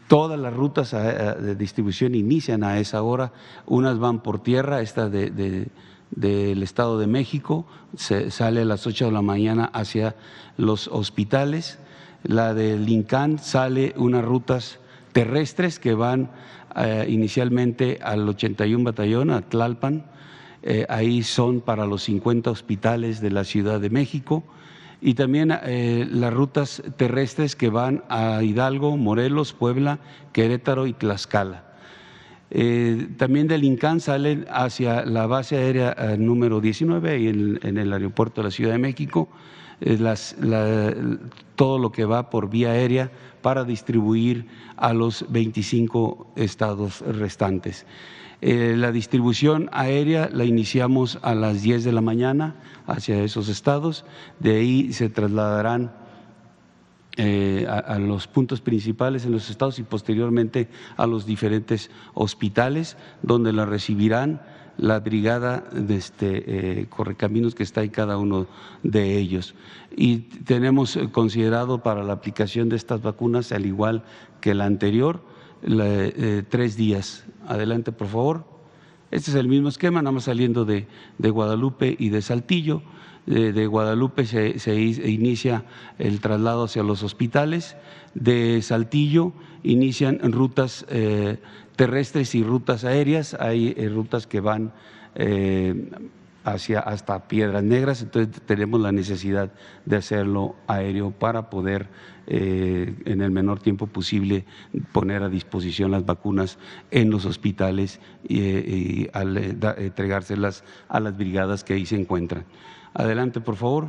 Todas las rutas de distribución inician a esa hora. Unas van por tierra, esta del Estado de México, sale a las 8 de la mañana hacia los hospitales. La del INCAN sale unas rutas terrestres que van inicialmente al 81 Batallón, a Tlalpan. Ahí son para los 50 hospitales de la Ciudad de México. Y también las rutas terrestres que van a Hidalgo, Morelos, Puebla, Querétaro y Tlaxcala. También del INCAN salen hacia la base aérea número 19 y en el aeropuerto de la Ciudad de México, todo lo que va por vía aérea para distribuir a los 25 estados restantes. La distribución aérea la iniciamos a las 10 de la mañana hacia esos estados, de ahí se trasladarán a los puntos principales en los estados y posteriormente a los diferentes hospitales donde la recibirán la brigada de correcaminos que está en cada uno de ellos. Y tenemos considerado para la aplicación de estas vacunas, al igual que la anterior, 3 días. Adelante, por favor. Este es el mismo esquema, nada más saliendo de Guadalupe y de Saltillo. De Guadalupe se inicia el traslado hacia los hospitales. De Saltillo inician rutas terrestres y rutas aéreas. Hay rutas que van hasta Piedras Negras, entonces tenemos la necesidad de hacerlo aéreo para poder en el menor tiempo posible poner a disposición las vacunas en los hospitales y entregárselas a las brigadas que ahí se encuentran. Adelante, por favor.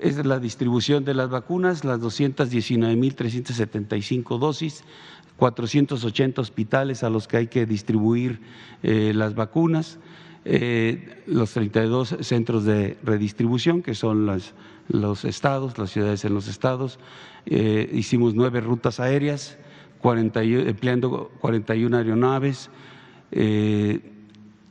Esta es la distribución de las vacunas, las 219.375 dosis, 480 hospitales a los que hay que distribuir las vacunas, los 32 centros de redistribución, que son los estados, las ciudades en los estados. Hicimos 9 rutas aéreas, empleando 41 aeronaves.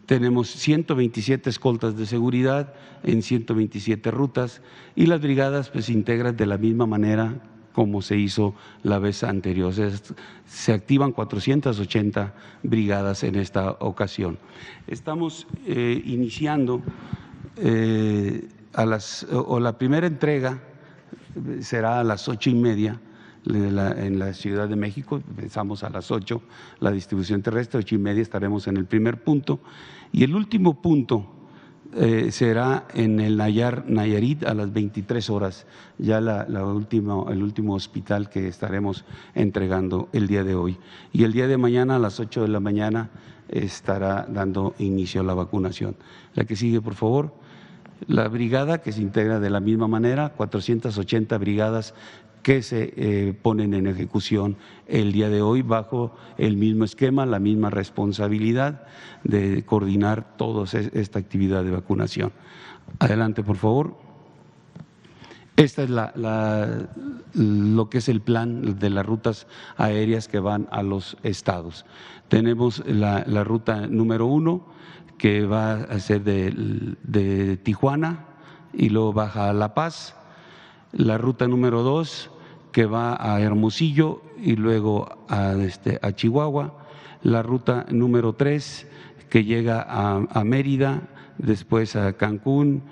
Tenemos 127 escoltas de seguridad en 127 rutas y las brigadas pues se integran de la misma manera como se hizo la vez anterior. O sea, se activan 480 brigadas en esta ocasión. Estamos iniciando la primera entrega será a las 8:30 en la Ciudad de México. Empezamos a las 8 la distribución terrestre, 8:30 estaremos en el primer punto y el último punto será en el Nayarit a las 23 horas, ya el último hospital que estaremos entregando el día de hoy. Y el día de mañana a las 8 de la mañana estará dando inicio a la vacunación. La que sigue, por favor. La brigada que se integra de la misma manera, 480 brigadas que se ponen en ejecución el día de hoy bajo el mismo esquema, la misma responsabilidad de coordinar toda esta actividad de vacunación. Adelante, por favor. Esta es lo que es el plan de las rutas aéreas que van a los estados. Tenemos la ruta número 1 que va a ser de Tijuana y luego baja a La Paz. La ruta número 2 que va a Hermosillo y luego a Chihuahua, la ruta número 3 que llega a Mérida, después a Cancún,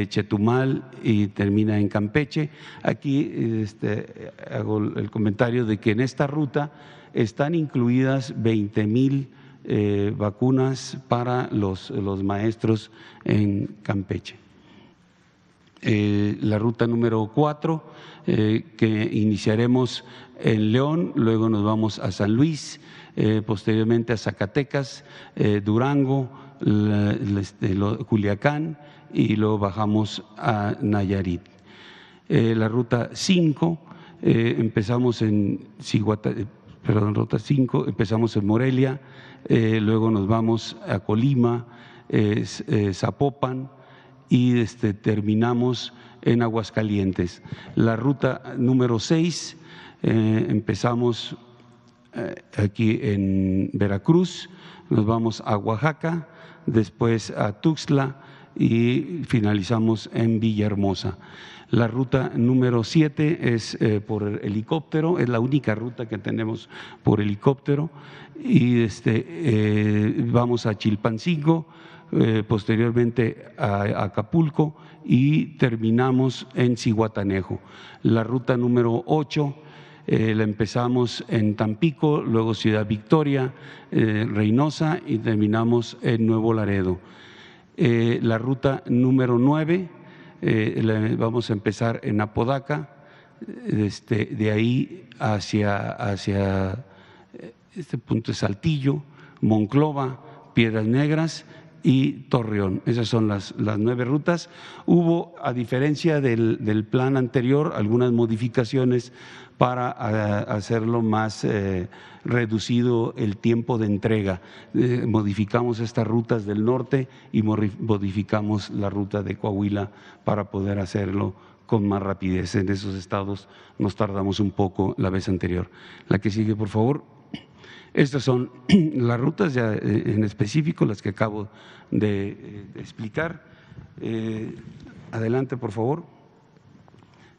Chetumal y termina en Campeche. Aquí hago el comentario de que en esta ruta están incluidas 20,000 vacunas para los maestros en Campeche. La ruta número 4 que iniciaremos en León, luego nos vamos a San Luis, posteriormente a Zacatecas, Durango, Culiacán y luego bajamos a Nayarit. La ruta 5 empezamos en ruta 5 empezamos en Morelia, luego nos vamos a Colima, Zapopan y terminamos en Aguascalientes. La ruta número 6 empezamos aquí en Veracruz, nos vamos a Oaxaca, después a Tuxtla y finalizamos en Villahermosa. La ruta número 7 es por helicóptero, es la única ruta que tenemos por helicóptero y vamos a Chilpancingo, posteriormente a Acapulco y terminamos en Zihuatanejo. La ruta número 8 la empezamos en Tampico, luego Ciudad Victoria, Reynosa y terminamos en Nuevo Laredo. La ruta número 9 Vamos a empezar en Apodaca, de ahí hacia este punto de Saltillo, Monclova, Piedras Negras y Torreón. Esas son las 9 rutas. Hubo, a diferencia del plan anterior, algunas modificaciones para hacerlo más reducido el tiempo de entrega. Modificamos estas rutas del norte y modificamos la ruta de Coahuila para poder hacerlo con más rapidez. En esos estados nos tardamos un poco la vez anterior. La que sigue, por favor. Estas son las rutas ya en específico, las que acabo de explicar. Adelante, por favor.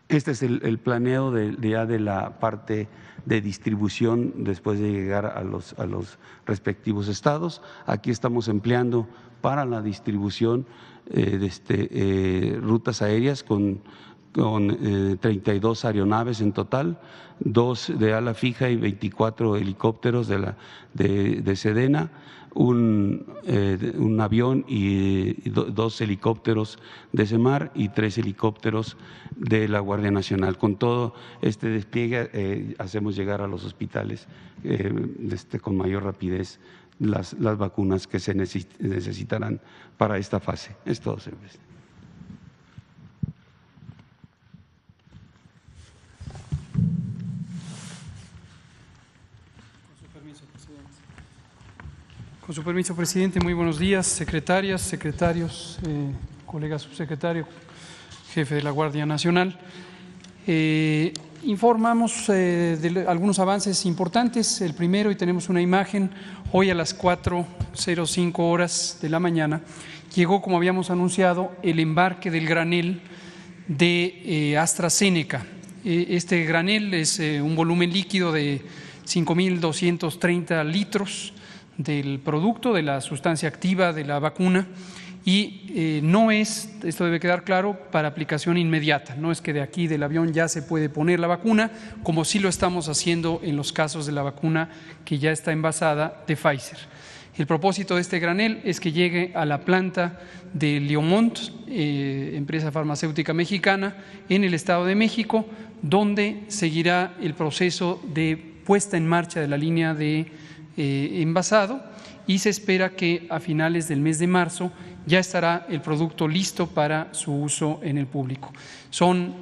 Este es el planeo de la parte de distribución después de llegar a los respectivos estados. Aquí estamos empleando para la distribución rutas aéreas con 32 aeronaves en total, 2 de ala fija y 24 helicópteros de Sedena, un avión y 2 helicópteros de Semar y 3 helicópteros de la Guardia Nacional. Con todo este despliegue hacemos llegar a los hospitales con mayor rapidez las vacunas que se necesitarán para esta fase. Es todo, señor presidente. Con su permiso, presidente, muy buenos días, secretarias, secretarios, colega subsecretario, jefe de la Guardia Nacional. Informamos de algunos avances importantes. El primero, y tenemos una imagen, hoy a las 4:05 horas de la mañana, llegó, como habíamos anunciado, el embarque del granel de AstraZeneca. Este granel es un volumen líquido de 5.230 litros del producto, de la sustancia activa de la vacuna, y no es, esto debe quedar claro, para aplicación inmediata. No es que de aquí del avión ya se puede poner la vacuna, como sí lo estamos haciendo en los casos de la vacuna que ya está envasada de Pfizer. El propósito de este granel es que llegue a la planta de Leomont, empresa farmacéutica mexicana, en el Estado de México, donde seguirá el proceso de puesta en marcha de la línea de envasado, y se espera que a finales del mes de marzo ya estará el producto listo para su uso en el público.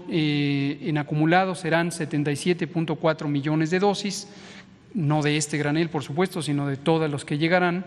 En acumulado serán 77.4 millones de dosis, no de este granel, por supuesto, sino de todos los que llegarán,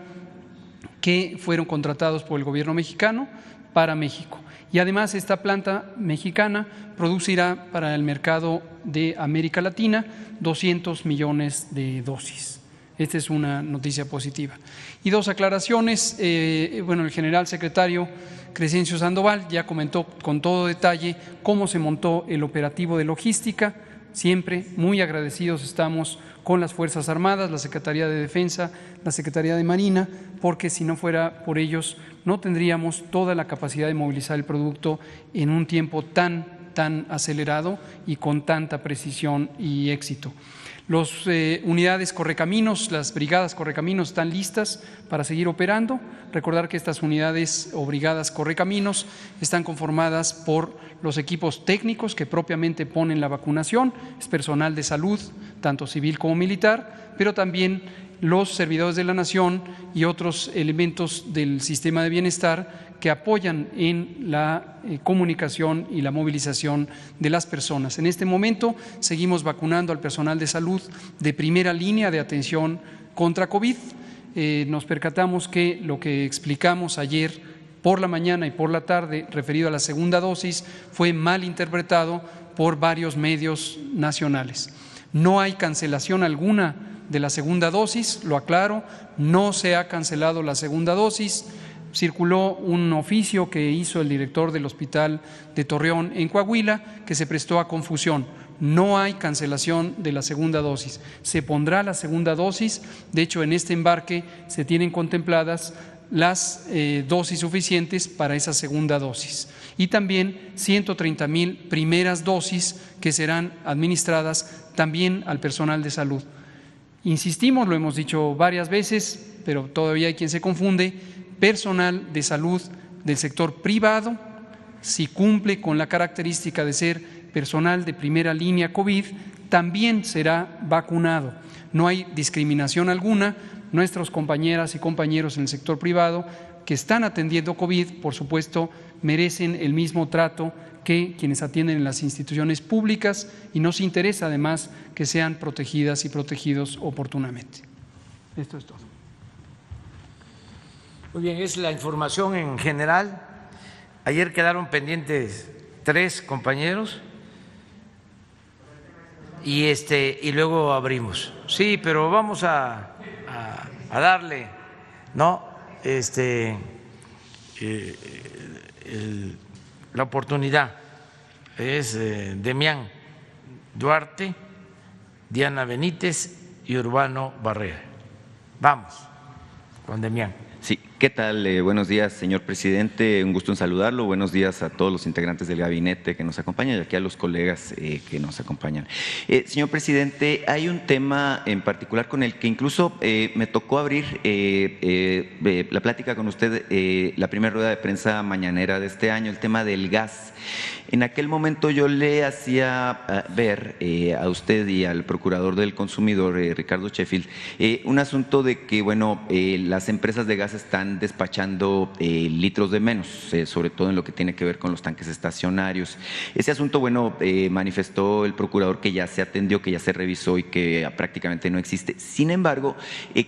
que fueron contratados por el gobierno mexicano para México. Y además esta planta mexicana producirá para el mercado de América Latina 200 millones de dosis. Esta es una noticia positiva. Y 2 aclaraciones. El general secretario Crescencio Sandoval ya comentó con todo detalle cómo se montó el operativo de logística. Siempre muy agradecidos estamos con las Fuerzas Armadas, la Secretaría de Defensa, la Secretaría de Marina, porque si no fuera por ellos no tendríamos toda la capacidad de movilizar el producto en un tiempo tan acelerado y con tanta precisión y éxito. Las unidades Correcaminos, las brigadas Correcaminos están listas para seguir operando. Recordar que estas unidades o brigadas Correcaminos están conformadas por los equipos técnicos que propiamente ponen la vacunación, es personal de salud, tanto civil como militar, pero también los servidores de la nación y otros elementos del sistema de bienestar que apoyan en la comunicación y la movilización de las personas. En este momento seguimos vacunando al personal de salud de primera línea de atención contra COVID. Nos percatamos que lo que explicamos ayer por la mañana y por la tarde referido a la segunda dosis fue mal interpretado por varios medios nacionales. No hay cancelación alguna de la segunda dosis, lo aclaro, no se ha cancelado la segunda dosis. Circuló un oficio que hizo el director del Hospital de Torreón en Coahuila que se prestó a confusión. No hay cancelación de la segunda dosis. Se pondrá la segunda dosis. De hecho, en este embarque se tienen contempladas las dosis suficientes para esa segunda dosis. Y también 130,000 primeras dosis que serán administradas también al personal de salud. Insistimos, lo hemos dicho varias veces, pero todavía hay quien se confunde, personal de salud del sector privado si cumple con la característica de ser personal de primera línea COVID, también será vacunado. No hay discriminación alguna. Nuestros compañeras y compañeros en el sector privado que están atendiendo COVID, por supuesto, merecen el mismo trato que quienes atienden en las instituciones públicas y nos interesa además que sean protegidas y protegidos oportunamente. Esto es todo. Muy bien, es la información en general. Ayer quedaron pendientes 3 compañeros y luego abrimos. Sí, pero vamos a darle, ¿no? La oportunidad. Es Demián Duarte, Diana Benítez y Urbano Barrera. Vamos con Demián. Sí, ¿qué tal? Buenos días, señor presidente. Un gusto en saludarlo. Buenos días a todos los integrantes del gabinete que nos acompañan y aquí a los colegas que nos acompañan. Señor presidente, hay un tema en particular con el que incluso me tocó abrir la plática con usted, la primera rueda de prensa mañanera de este año, el tema del gas. En aquel momento yo le hacía ver a usted y al procurador del consumidor, Ricardo Sheffield, un asunto de que, bueno, las empresas de gas están despachando litros de menos, sobre todo en lo que tiene que ver con los tanques estacionarios. Ese asunto, bueno, manifestó el procurador que ya se atendió, que ya se revisó y que prácticamente no existe. Sin embargo,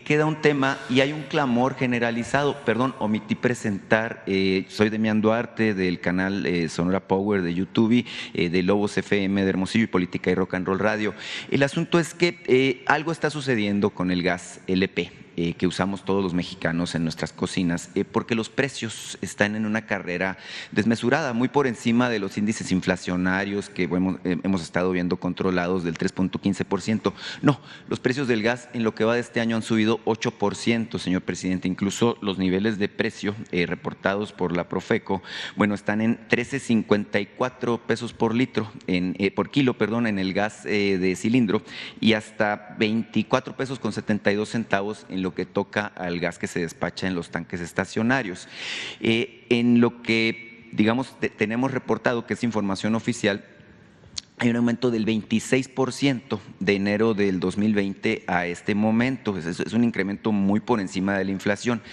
queda un tema y hay un clamor generalizado. Perdón, omití presentar, soy Demián Duarte del canal Sonora Power de YouTube, de Lobos FM de Hermosillo y Política y Rock and Roll Radio. El asunto es que algo está sucediendo con el gas LP que usamos todos los mexicanos en nuestras cocinas, porque los precios están en una carrera desmesurada, muy por encima de los índices inflacionarios que hemos estado viendo controlados del 3.15%. No, los precios del gas en lo que va de este año han subido 8%, señor presidente. Incluso los niveles de precio reportados por la Profeco, bueno, están en 13.54 pesos por kilo, en el gas de cilindro y hasta 24 pesos con 72 centavos en lo que toca al gas que se despacha en los tanques estacionarios. En lo que, digamos, tenemos reportado, que es información oficial, hay un aumento del 26% de enero del 2020 a este momento. Es un incremento muy por encima de la inflación.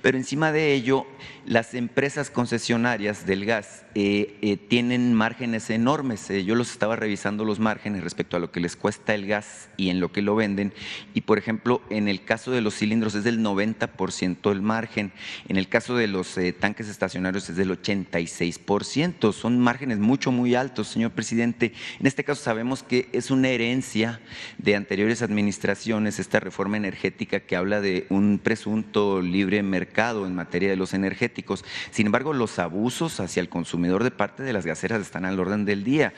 Pero encima de ello, las empresas concesionarias del gas tienen márgenes enormes. Yo los estaba revisando los márgenes respecto a lo que les cuesta el gas y en lo que lo venden. Y, por ejemplo, en el caso de los cilindros es del 90% el margen. En el caso de los tanques estacionarios es del 86%. Son márgenes muy altos, señor presidente. En este caso sabemos que es una herencia de anteriores administraciones, esta reforma energética que habla de un presunto libre mercado en materia de los energéticos. Sin embargo, los abusos hacia el consumidor de parte de las gaseras están al orden del día.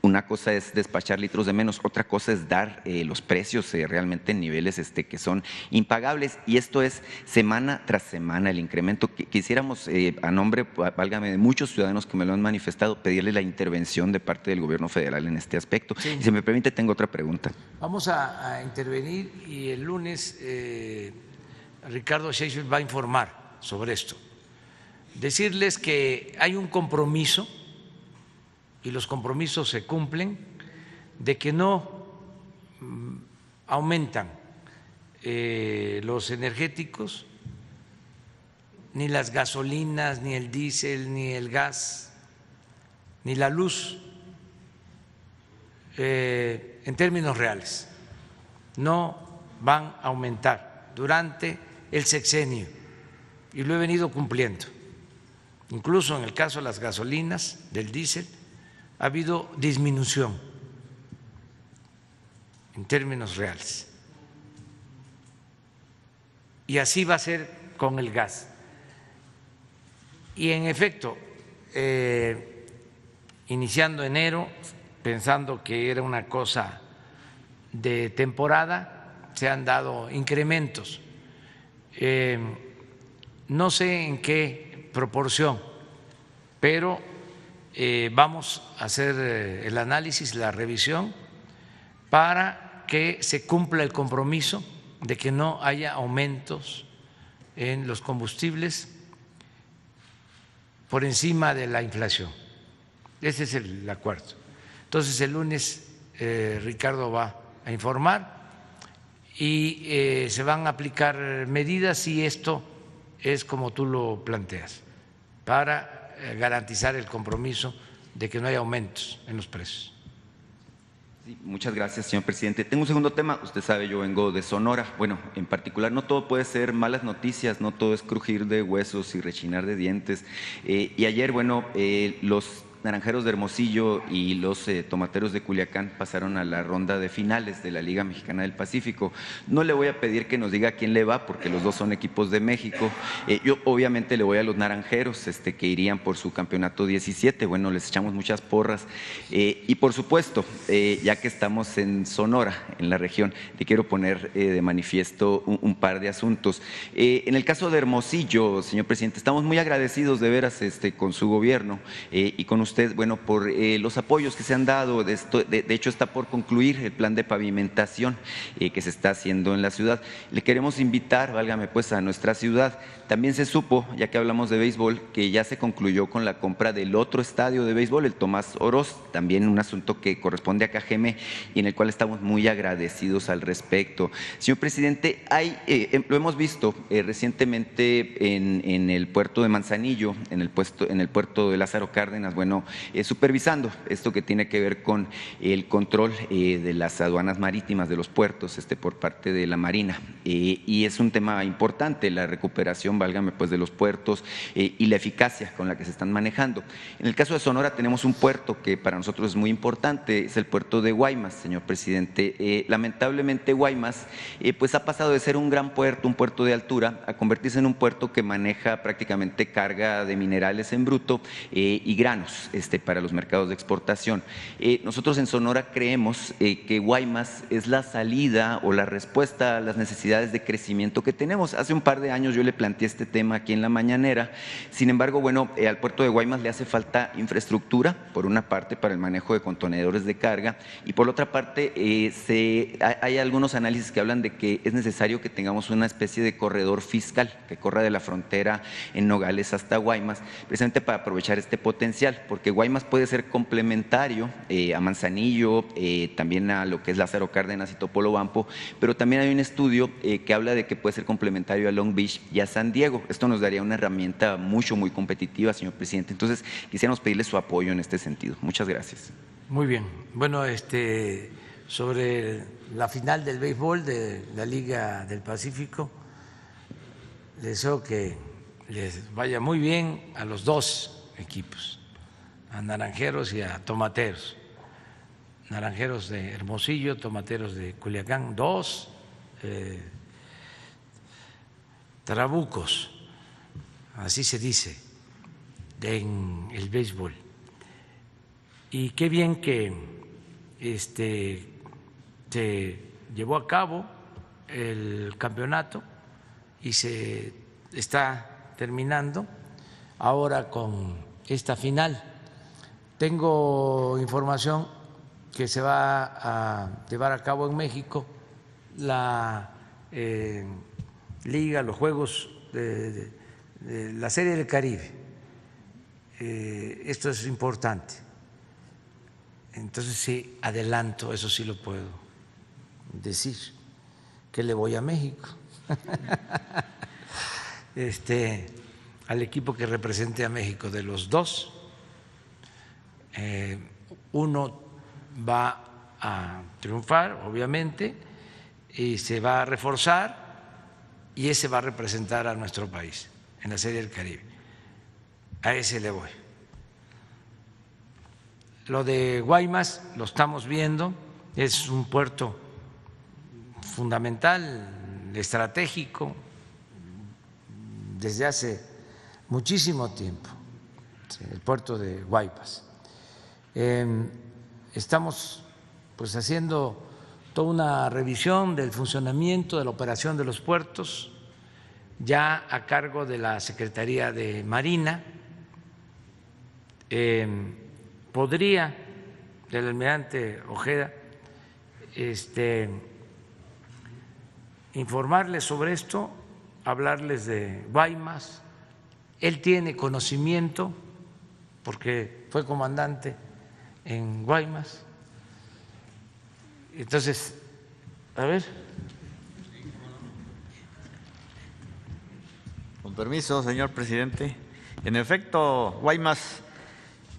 Una cosa es despachar litros de menos, otra cosa es dar los precios realmente en niveles que son impagables, y esto es semana tras semana el incremento. Quisiéramos, a nombre, válgame, de muchos ciudadanos que me lo han manifestado, pedirle la intervención de parte del gobierno federal en este aspecto. Sí. Y si me permite, tengo otra pregunta. Vamos a intervenir y el lunes Ricardo Sheffield va a informar sobre esto. Decirles que hay un compromiso, y los compromisos se cumplen, de que no aumentan los energéticos, ni las gasolinas, ni el diésel, ni el gas, ni la luz, en términos reales. No van a aumentar durante el sexenio, y lo he venido cumpliendo. Incluso en el caso de las gasolinas, del diésel, ha habido disminución en términos reales. Y así va a ser con el gas. Y en efecto, iniciando enero, pensando que era una cosa de temporada, se han dado incrementos. No sé en qué proporción, pero vamos a hacer el análisis, la revisión, para que se cumpla el compromiso de que no haya aumentos en los combustibles por encima de la inflación. Ese es el acuerdo. Entonces el lunes Ricardo va a informar y se van a aplicar medidas si esto es como tú lo planteas, para garantizar el compromiso de que no haya aumentos en los precios. Sí, muchas gracias, señor presidente. Tengo un segundo tema. Usted sabe, yo vengo de Sonora. Bueno, en particular, no todo puede ser malas noticias, no todo es crujir de huesos y rechinar de dientes. Y ayer, bueno, los Naranjeros de Hermosillo y los Tomateros de Culiacán pasaron a la ronda de finales de la Liga Mexicana del Pacífico. No le voy a pedir que nos diga a quién le va, porque los dos son equipos de México. Yo obviamente le voy a los Naranjeros, que irían por su campeonato 17. Bueno, les echamos muchas porras. Y por supuesto, ya que estamos en Sonora, en la región, le quiero poner de manifiesto un par de asuntos. En el caso de Hermosillo, señor presidente, estamos muy agradecidos de veras con su gobierno y con usted, bueno, por los apoyos que se han dado. De hecho, está por concluir el plan de pavimentación que se está haciendo en la ciudad. Le queremos invitar, válgame pues, a nuestra ciudad. También se supo, ya que hablamos de béisbol, que ya se concluyó con la compra del otro estadio de béisbol, el Tomás Oroz, también un asunto que corresponde a Cajeme y en el cual estamos muy agradecidos al respecto. Señor presidente, lo hemos visto recientemente en el puerto de Manzanillo, en el puerto de Lázaro Cárdenas, bueno, supervisando esto que tiene que ver con el control de las aduanas marítimas de los puertos por parte de la Marina. Y es un tema importante, la recuperación, válgame pues, de los puertos y la eficacia con la que se están manejando. En el caso de Sonora tenemos un puerto que para nosotros es muy importante, es el puerto de Guaymas, señor presidente. Lamentablemente Guaymas pues ha pasado de ser un gran puerto, un puerto de altura, a convertirse en un puerto que maneja prácticamente carga de minerales en bruto y granos para los mercados de exportación. Nosotros en Sonora creemos que Guaymas es la salida o la respuesta a las necesidades de crecimiento que tenemos. Hace un par de años yo le planteé este tema aquí en la mañanera. Sin embargo, bueno, al puerto de Guaymas le hace falta infraestructura, por una parte, para el manejo de contenedores de carga, y por otra parte, hay algunos análisis que hablan de que es necesario que tengamos una especie de corredor fiscal que corra de la frontera en Nogales hasta Guaymas, precisamente para aprovechar este potencial, porque Guaymas puede ser complementario a Manzanillo, también a lo que es Lázaro Cárdenas y Topolobampo, pero también hay un estudio que habla de que puede ser complementario a Long Beach y a San Diego. Esto nos daría una herramienta muy competitiva, señor presidente. Entonces, quisiéramos pedirle su apoyo en este sentido. Muchas gracias. Muy bien. Bueno, sobre la final del béisbol de la Liga del Pacífico, les deseo que les vaya muy bien a los dos equipos, a Naranjeros y a Tomateros. Naranjeros de Hermosillo, Tomateros de Culiacán, dos trabucos, así se dice en el béisbol. Y qué bien que se llevó a cabo el campeonato y se está terminando ahora con esta final. Tengo información que se va a llevar a cabo en México la liga, los Juegos de la Serie del Caribe. Esto es importante. Entonces sí, adelanto, eso sí lo puedo decir, que le voy a México. Al equipo que represente a México, de los dos, uno va a triunfar, obviamente, y se va a reforzar, y ese va a representar a nuestro país en la Serie del Caribe. A ese le voy. Lo de Guaymas lo estamos viendo, es un puerto fundamental, estratégico, desde hace muchísimo tiempo, el puerto de Guaymas. Estamos pues haciendo toda una revisión del funcionamiento, de la operación de los puertos, ya a cargo de la Secretaría de Marina. Podría el almirante Ojeda informarles sobre esto, hablarles de Guaymas él tiene conocimiento porque fue comandante en Guaymas. Entonces, a ver. Con permiso, señor presidente. En efecto, Guaymas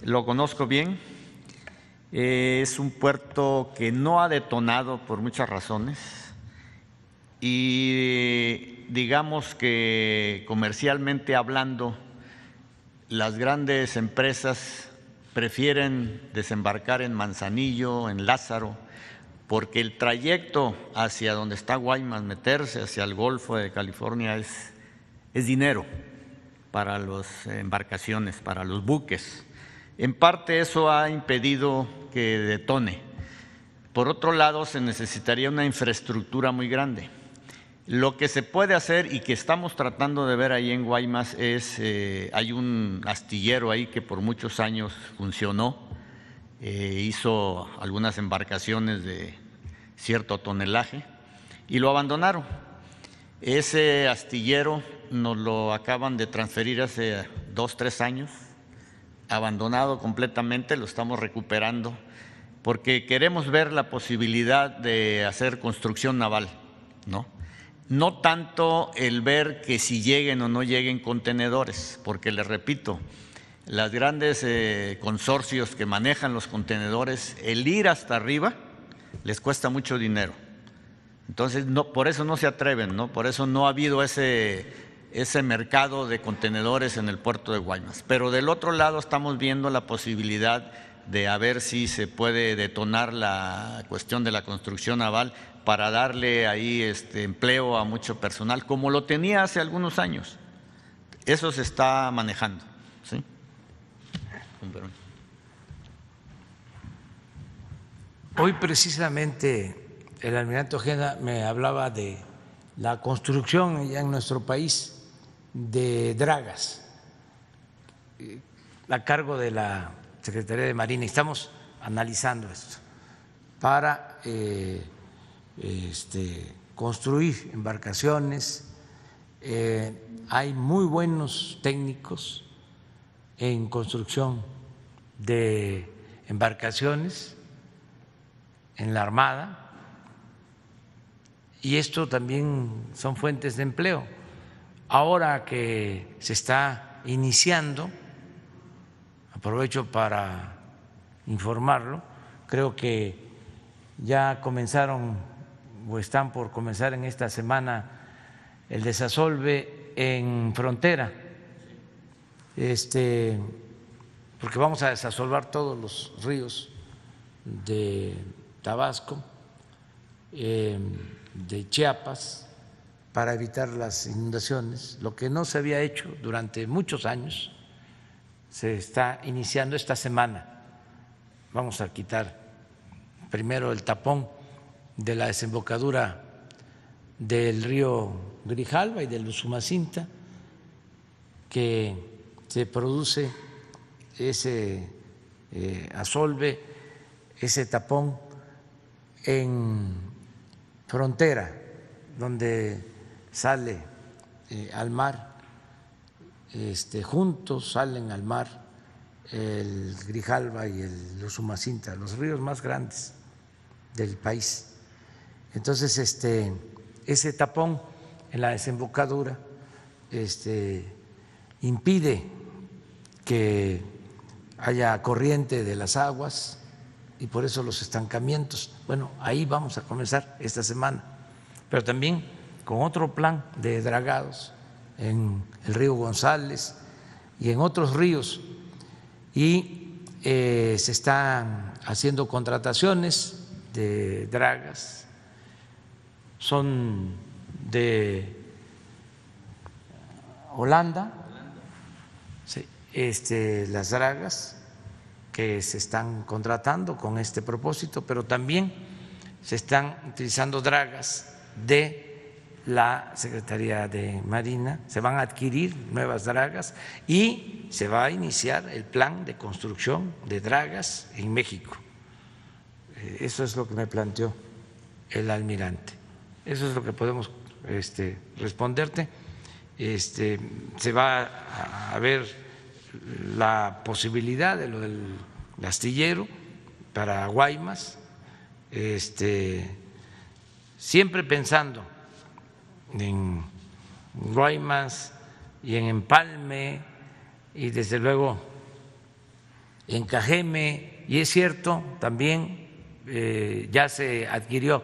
lo conozco bien. Es un puerto que no ha detonado por muchas razones y digamos que comercialmente hablando, las grandes empresas prefieren desembarcar en Manzanillo, en Lázaro, porque el trayecto hacia donde está Guaymas, meterse hacia el Golfo de California es dinero para las embarcaciones, para los buques. En parte eso ha impedido que detone. Por otro lado, se necesitaría una infraestructura muy grande. Lo que se puede hacer y que estamos tratando de ver ahí en Guaymas es, hay un astillero ahí que por muchos años funcionó, hizo algunas embarcaciones de cierto tonelaje y lo abandonaron. Ese astillero nos lo acaban de transferir hace 2 o 3 años, abandonado completamente, lo estamos recuperando porque queremos ver la posibilidad de hacer construcción naval, ¿no? No tanto el ver que si lleguen o no lleguen contenedores, porque les repito, las grandes consorcios que manejan los contenedores, el ir hasta arriba les cuesta mucho dinero. Entonces, por eso no se atreven, ¿no? Por eso no ha habido ese mercado de contenedores en el puerto de Guaymas. Pero del otro lado estamos viendo la posibilidad de a ver si se puede detonar la cuestión de la construcción naval para darle ahí empleo a mucho personal, como lo tenía hace algunos años. Eso se está manejando, ¿sí? Hoy precisamente el almirante Ojeda me hablaba de la construcción ya en nuestro país de dragas a cargo de la Secretaría de Marina. Estamos analizando esto para construir embarcaciones. Hay muy buenos técnicos en construcción de embarcaciones en la Armada, y esto también son fuentes de empleo. Ahora que se está iniciando, aprovecho para informarlo, creo que ya comenzaron o están por comenzar en esta semana el desasolve en frontera, porque vamos a desasolvar todos los ríos de Tabasco, de Chiapas, para evitar las inundaciones. Lo que no se había hecho durante muchos años se está iniciando esta semana. Vamos a quitar primero el tapón de la desembocadura del río Grijalva y del Usumacinta, que se produce ese asolve, ese tapón en frontera, donde sale al mar, juntos salen al mar el Grijalva y el Usumacinta, los ríos más grandes del país. Entonces, ese tapón en la desembocadura impide que haya corriente de las aguas y por eso los estancamientos. Bueno, ahí vamos a comenzar esta semana, pero también con otro plan de dragados en el río González y en otros ríos, y se están haciendo contrataciones de dragas, son de Holanda, sí, las dragas que se están contratando con este propósito, pero también se están utilizando dragas de la Secretaría de Marina, se van a adquirir nuevas dragas y se va a iniciar el plan de construcción de dragas en México. Eso es lo que me planteó el almirante. Eso es lo que podemos responderte. se va a ver la posibilidad de lo del astillero para Guaymas, siempre pensando en Guaymas y en Empalme y desde luego en Cajeme, y es cierto también ya se adquirió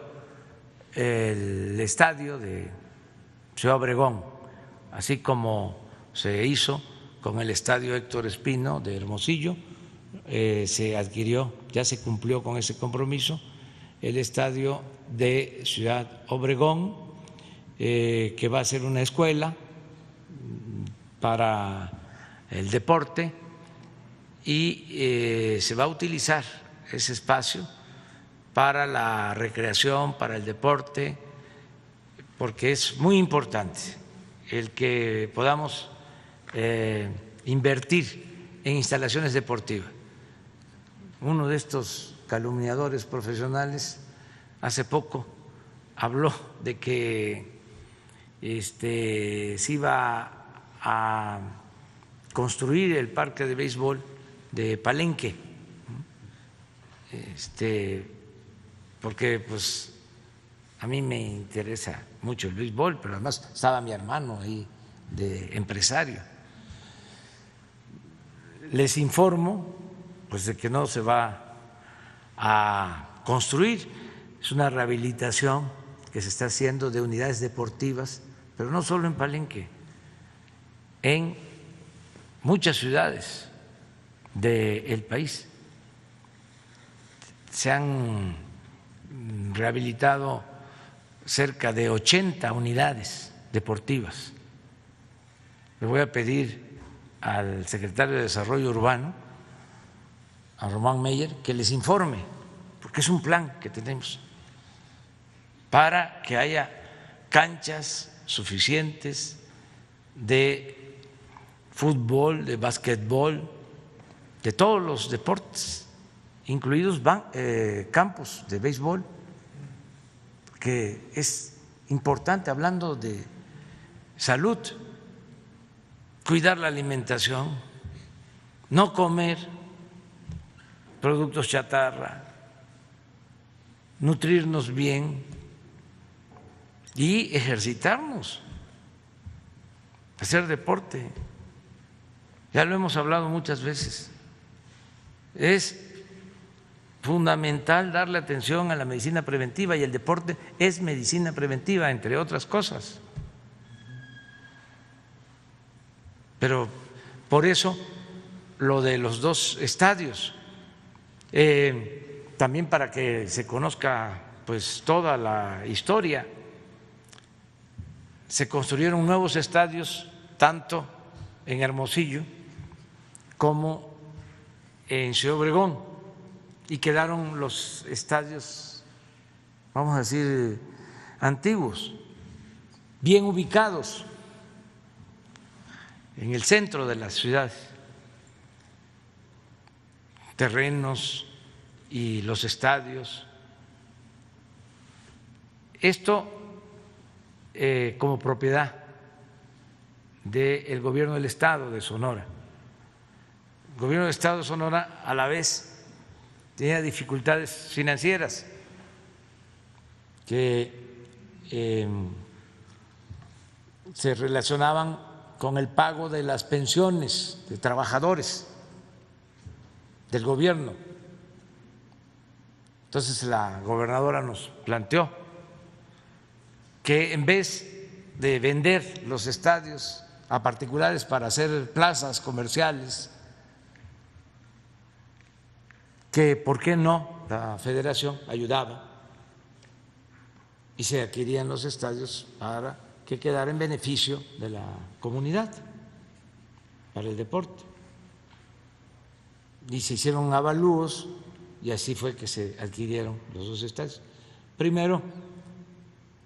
el estadio de Ciudad Obregón, así como se hizo con el estadio Héctor Espino de Hermosillo, se adquirió, ya se cumplió con ese compromiso, el estadio de Ciudad Obregón, que va a ser una escuela para el deporte y se va a utilizar ese espacio para la recreación, para el deporte, porque es muy importante el que podamos invertir en instalaciones deportivas. Uno de estos calumniadores profesionales hace poco habló de que se iba a construir el parque de béisbol de Palenque, porque pues a mí me interesa mucho el béisbol, pero además estaba mi hermano ahí de empresario. Les informo pues de que no se va a construir, es una rehabilitación que se está haciendo de unidades deportivas, pero no solo en Palenque, en muchas ciudades del país. Se han rehabilitado cerca de 80 unidades deportivas. Le voy a pedir al secretario de Desarrollo Urbano, a Román Meyer, que les informe, porque es un plan que tenemos para que haya canchas suficientes de fútbol, de básquetbol, de todos los deportes, incluidos campos de béisbol, que es importante, hablando de salud, cuidar la alimentación, no comer productos chatarra, nutrirnos bien y ejercitarnos, hacer deporte. Ya lo hemos hablado muchas veces. Es fundamental darle atención a la medicina preventiva y el deporte es medicina preventiva, entre otras cosas. Pero por eso lo de los dos estadios, también para que se conozca pues toda la historia, se construyeron nuevos estadios tanto en Hermosillo como en Ciudad Obregón y quedaron los estadios, vamos a decir, antiguos, bien ubicados en el centro de la ciudad, terrenos y los estadios. Esto como propiedad del gobierno del Estado de Sonora. El gobierno del Estado de Sonora a la vez tenía dificultades financieras que se relacionaban con el pago de las pensiones de trabajadores del gobierno. Entonces la gobernadora nos planteó que en vez de vender los estadios a particulares para hacer plazas comerciales, que por qué no la federación ayudaba y se adquirían los estadios para que quedara en beneficio de la comunidad, para el deporte. Y se hicieron avalúos y así fue que se adquirieron los dos estadios. Primero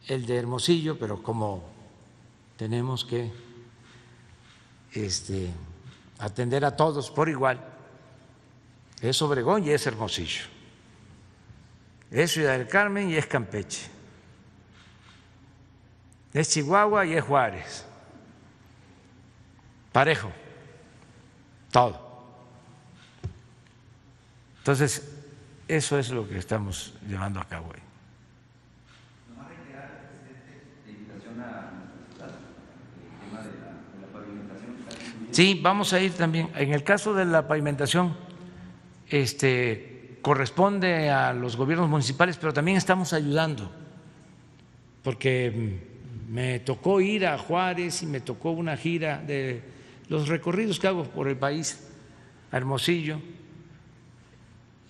el de Hermosillo, pero como tenemos que atender a todos por igual, es Obregón y es Hermosillo, es Ciudad del Carmen y es Campeche, es Chihuahua y es Juárez, parejo, todo. Entonces, eso es lo que estamos llevando a cabo ahí. ¿No va a reiterar, presidente, la invitación a nuestra ciudad, el tema de la pavimentación? Sí, vamos a ir también. En el caso de la pavimentación, corresponde a los gobiernos municipales, pero también estamos ayudando, porque me tocó ir a Juárez y me tocó una gira de los recorridos que hago por el país, a Hermosillo,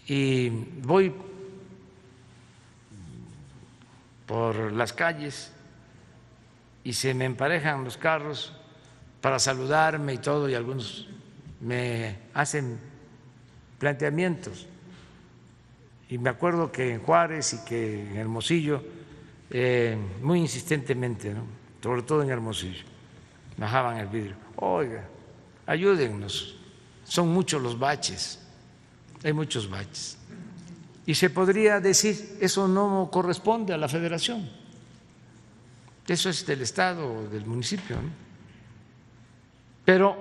y voy por las calles y se me emparejan los carros para saludarme y todo, y algunos me hacen planteamientos. Y me acuerdo que en Juárez y que en Hermosillo, muy insistentemente, ¿no?, sobre todo en Hermosillo, bajaban el vidrio: oiga, ayúdennos, son muchos los baches, hay muchos baches. Y se podría decir, eso no corresponde a la federación, eso es del Estado o del municipio, ¿no? Pero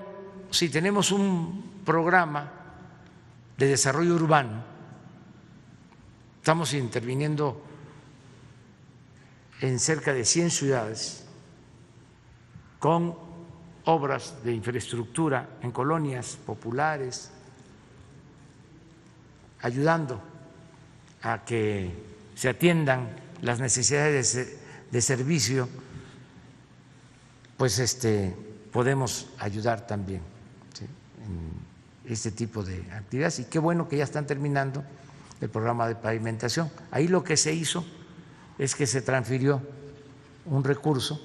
si tenemos un programa de desarrollo urbano, estamos interviniendo en cerca de 100 ciudades con obras de infraestructura en colonias populares, ayudando a que se atiendan las necesidades de servicio, pues podemos ayudar también, ¿sí?, en este tipo de actividades. Y qué bueno que ya están terminando el programa de pavimentación. Ahí lo que se hizo es que se transfirió un recurso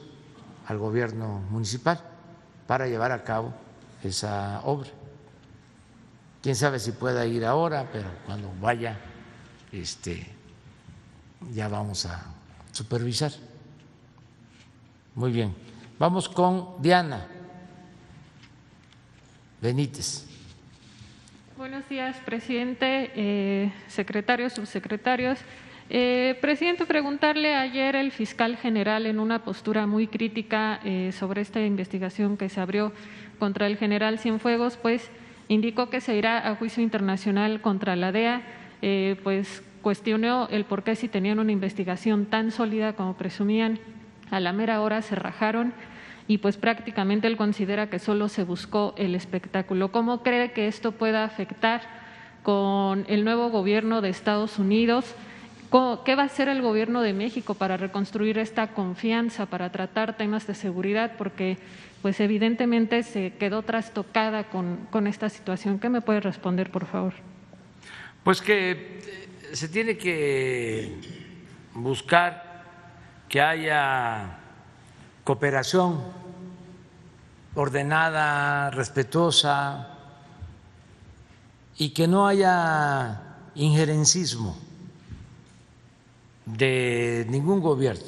al gobierno municipal para llevar a cabo esa obra. Quién sabe si pueda ir ahora, pero cuando vaya, ya vamos a supervisar. Muy bien. Vamos con Diana Benítez. Buenos días, presidente, secretarios, subsecretarios. Presidente, preguntarle: ayer el fiscal general, en una postura muy crítica sobre esta investigación que se abrió contra el general Cienfuegos, pues indicó que se irá a juicio internacional contra la DEA, pues cuestionó el por qué, si tenían una investigación tan sólida como presumían, a la mera hora se rajaron, y pues prácticamente él considera que solo se buscó el espectáculo. ¿Cómo cree que esto pueda afectar con el nuevo gobierno de Estados Unidos? ¿Qué va a hacer el gobierno de México para reconstruir esta confianza, para tratar temas de seguridad? Porque pues evidentemente se quedó trastocada con esta situación. ¿Qué me puede responder, por favor? Pues que se tiene que buscar que haya cooperación ordenada, respetuosa, y que no haya injerencismo de ningún gobierno,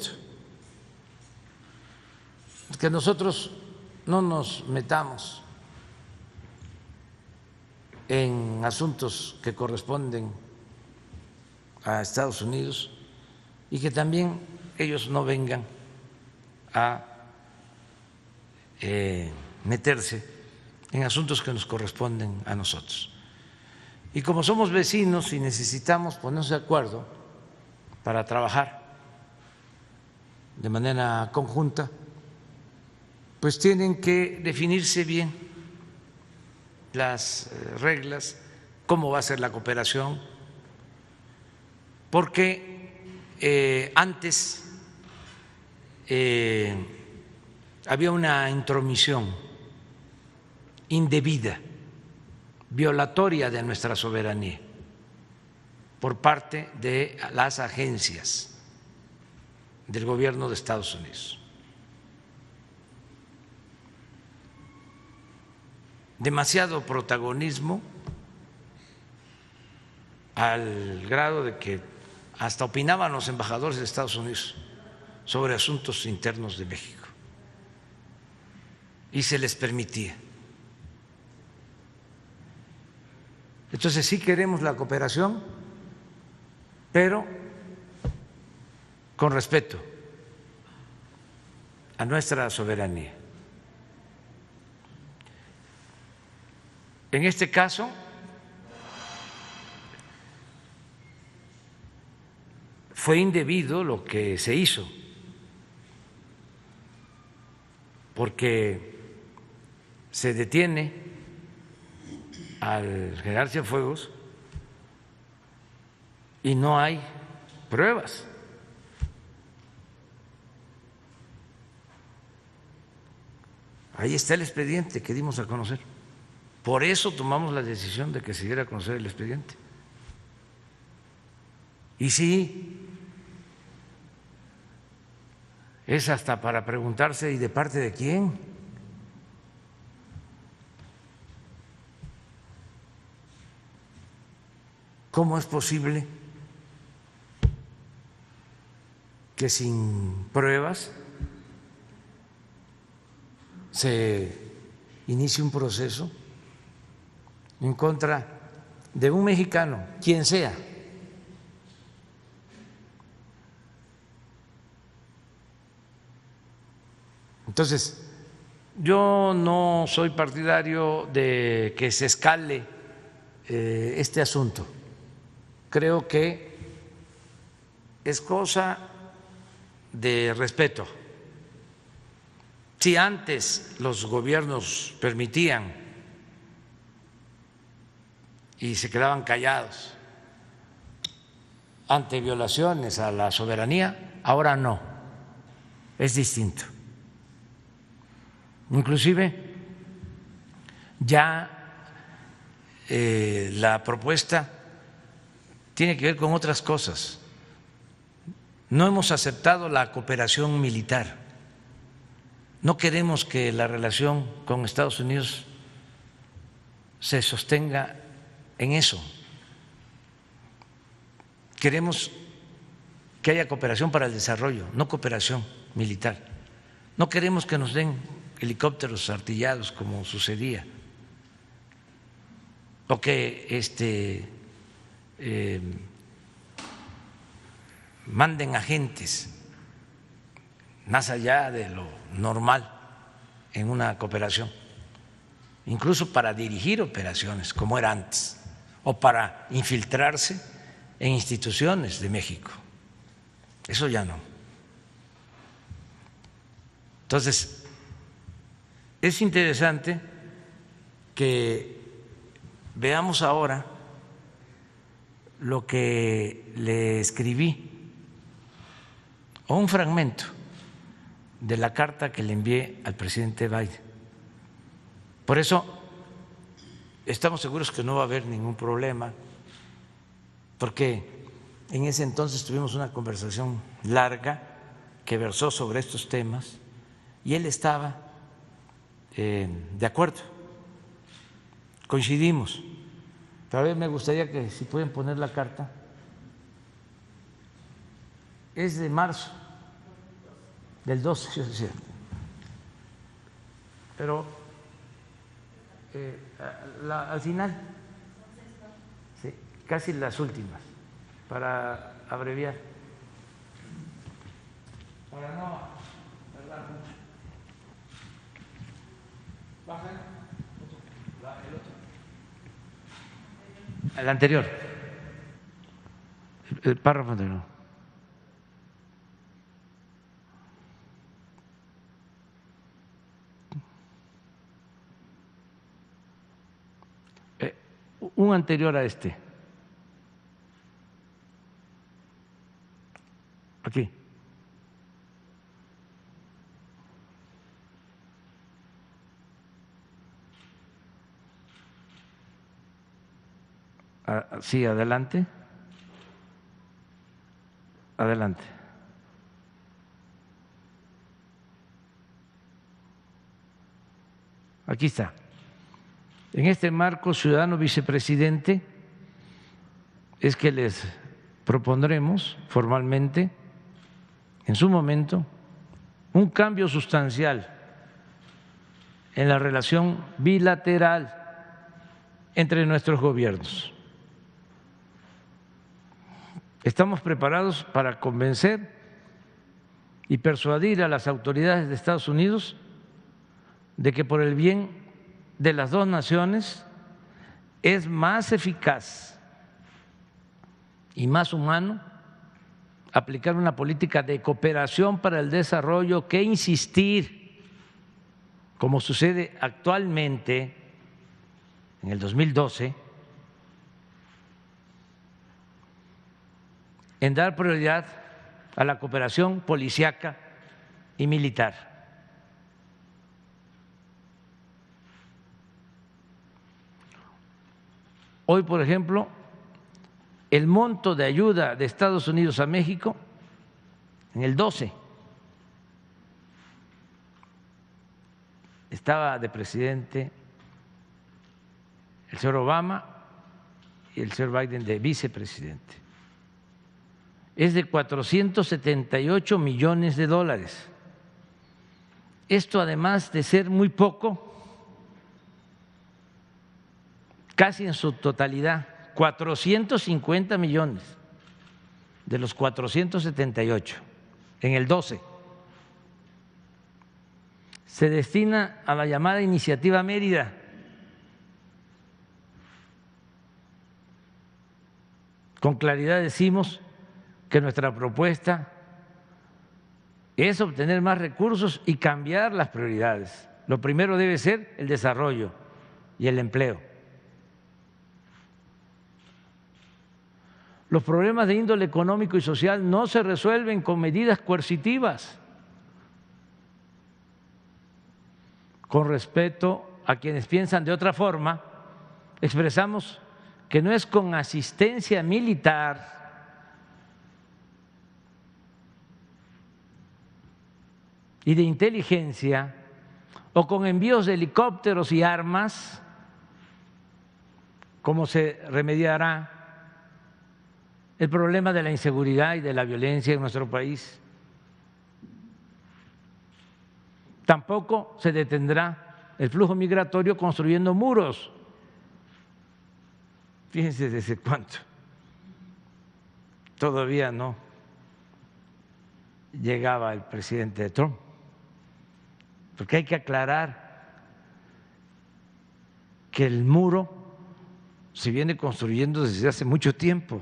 que nosotros no nos metamos en asuntos que corresponden a Estados Unidos y que también ellos no vengan a meterse en asuntos que nos corresponden a nosotros. Y como somos vecinos y necesitamos ponernos de acuerdo para trabajar de manera conjunta, pues tienen que definirse bien las reglas, cómo va a ser la cooperación, porque antes había una intromisión indebida, violatoria de nuestra soberanía por parte de las agencias del gobierno de Estados Unidos. Demasiado protagonismo, al grado de que hasta opinaban los embajadores de Estados Unidos sobre asuntos internos de México y se les permitía. Entonces sí queremos la cooperación, pero con respeto a nuestra soberanía. En este caso, fue indebido lo que se hizo, porque se detiene al general Cienfuegos y no hay pruebas. Ahí está el expediente que dimos a conocer. Por eso tomamos la decisión de que se diera a conocer el expediente. Y sí, es hasta para preguntarse, ¿y de parte de quién? ¿Cómo es posible que sin pruebas se inicie un proceso en contra de un mexicano, quien sea? Entonces, yo no soy partidario de que se escale este asunto. Creo que es cosa de respeto. Si antes los gobiernos permitían y se quedaban callados ante violaciones a la soberanía, ahora no, es distinto. Inclusive ya la propuesta tiene que ver con otras cosas. No hemos aceptado la cooperación militar. No queremos que la relación con Estados Unidos se sostenga en eso. Queremos que haya cooperación para el desarrollo, no cooperación militar. No queremos que nos den helicópteros artillados como sucedía, o que manden agentes más allá de lo normal en una cooperación, incluso para dirigir operaciones como era antes, o para infiltrarse en instituciones de México. Eso ya no. Entonces, es interesante que veamos ahora lo que le escribí, o un fragmento de la carta que le envié al presidente Biden. Por eso estamos seguros que no va a haber ningún problema, porque en ese entonces tuvimos una conversación larga que versó sobre estos temas y él estaba de acuerdo, coincidimos. Pero a ver, me gustaría que si pueden poner la carta. Es de marzo, del 12, yo decía. Pero al final, sí, casi las últimas, para abreviar. Para no tardar mucho. Baja el otro. El anterior. El párrafo anterior. Un anterior a este. Aquí. Sí, adelante. Adelante. Aquí está. En este marco, ciudadano vicepresidente, es que les propondremos formalmente, en su momento, un cambio sustancial en la relación bilateral entre nuestros gobiernos. Estamos preparados para convencer y persuadir a las autoridades de Estados Unidos de que por el bien de las dos naciones es más eficaz y más humano aplicar una política de cooperación para el desarrollo que insistir, como sucede actualmente en el 2012, en dar prioridad a la cooperación policíaca y militar. Hoy, por ejemplo, el monto de ayuda de Estados Unidos a México en el 12 estaba de presidente el señor Obama y el señor Biden de vicepresidente. Es de 478 millones de dólares. Esto, además de ser muy poco, casi en su totalidad, 450 millones de los 478 en el 12 se destina a la llamada Iniciativa Mérida, con claridad decimos que nuestra propuesta es obtener más recursos y cambiar las prioridades. Lo primero debe ser el desarrollo y el empleo. Los problemas de índole económico y social no se resuelven con medidas coercitivas. Con respeto a quienes piensan de otra forma, expresamos que no es con asistencia militar y de inteligencia o con envíos de helicópteros y armas como se remediará el problema de la inseguridad y de la violencia en nuestro país. Tampoco se detendrá el flujo migratorio construyendo muros. Fíjense desde cuánto. Todavía no llegaba el presidente Trump, porque hay que aclarar que el muro se viene construyendo desde hace mucho tiempo.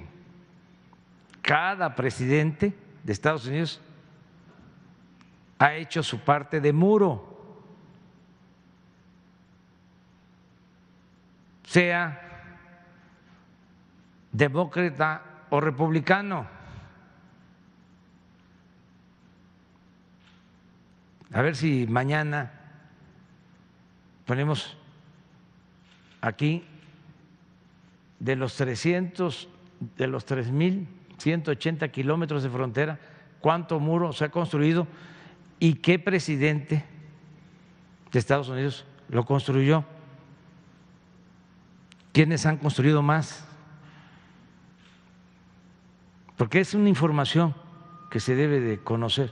Cada presidente de Estados Unidos ha hecho su parte de muro, sea demócrata o republicano. A ver si mañana ponemos aquí de los 3.180 kilómetros de frontera, cuánto muro se ha construido y qué presidente de Estados Unidos lo construyó. ¿Quiénes han construido más? Porque es una información que se debe de conocer.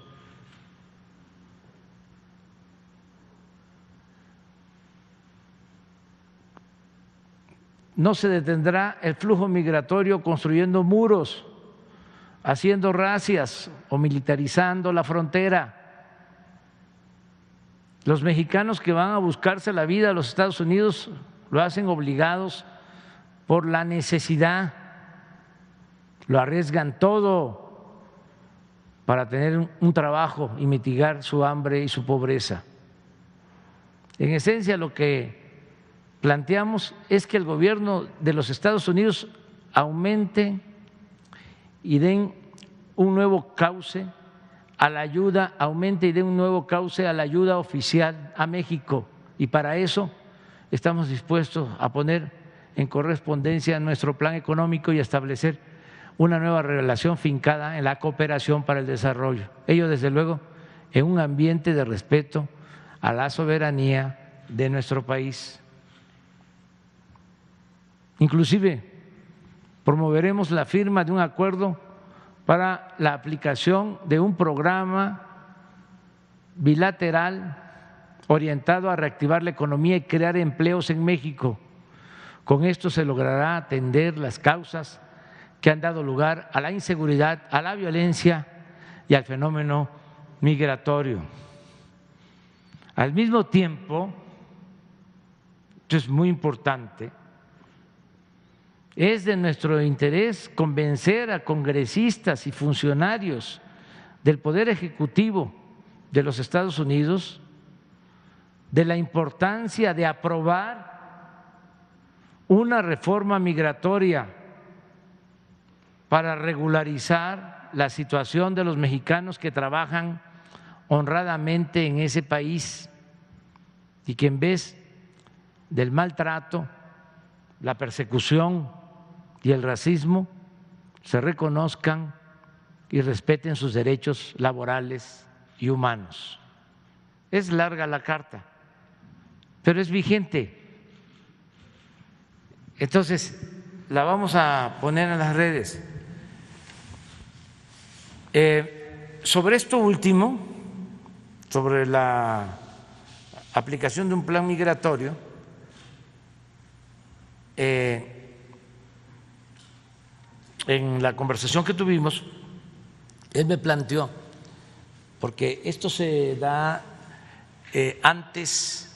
No se detendrá el flujo migratorio construyendo muros, haciendo razias o militarizando la frontera. Los mexicanos que van a buscarse la vida a los Estados Unidos lo hacen obligados por la necesidad, lo arriesgan todo para tener un trabajo y mitigar su hambre y su pobreza. En esencia, lo que planteamos es que el gobierno de los Estados Unidos aumente y den un nuevo cauce a la ayuda, aumente y dé un nuevo cauce a la ayuda oficial a México. Y para eso estamos dispuestos a poner en correspondencia nuestro plan económico y establecer una nueva relación fincada en la cooperación para el desarrollo. Ello, desde luego, en un ambiente de respeto a la soberanía de nuestro país. Inclusive promoveremos la firma de un acuerdo para la aplicación de un programa bilateral orientado a reactivar la economía y crear empleos en México. Con esto se logrará atender las causas que han dado lugar a la inseguridad, a la violencia y al fenómeno migratorio. Al mismo tiempo, esto es muy importante, Es de nuestro interés convencer a congresistas y funcionarios del Poder Ejecutivo de los Estados Unidos de la importancia de aprobar una reforma migratoria para regularizar la situación de los mexicanos que trabajan honradamente en ese país y que en vez del maltrato, la persecución y el racismo se reconozcan y respeten sus derechos laborales y humanos. Es larga la carta, pero es vigente. Entonces, la vamos a poner en las redes. Sobre esto último, sobre la aplicación de un plan migratorio, en la conversación que tuvimos, él me planteó, porque esto se da antes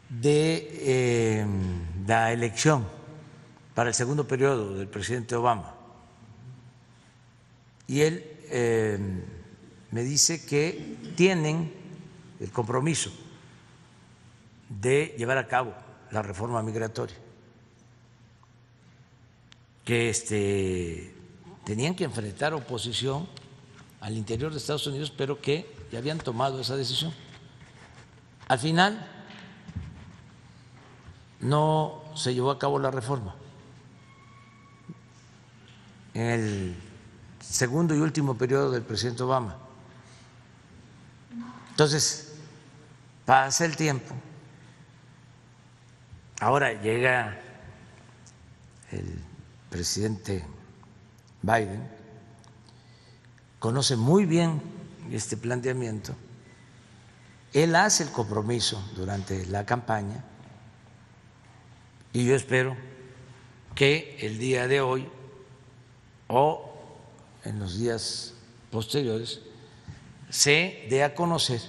de la elección para el segundo periodo del presidente Obama, y él me dice que tienen el compromiso de llevar a cabo la reforma migratoria, que tenían que enfrentar oposición al interior de Estados Unidos, pero que ya habían tomado esa decisión. Al final no se llevó a cabo la reforma. En el segundo y último periodo del presidente Obama. Entonces, pasa el tiempo, ahora llega el presidente Biden, conoce muy bien este planteamiento, él hace el compromiso durante la campaña y yo espero que el día de hoy o en los días posteriores se dé a conocer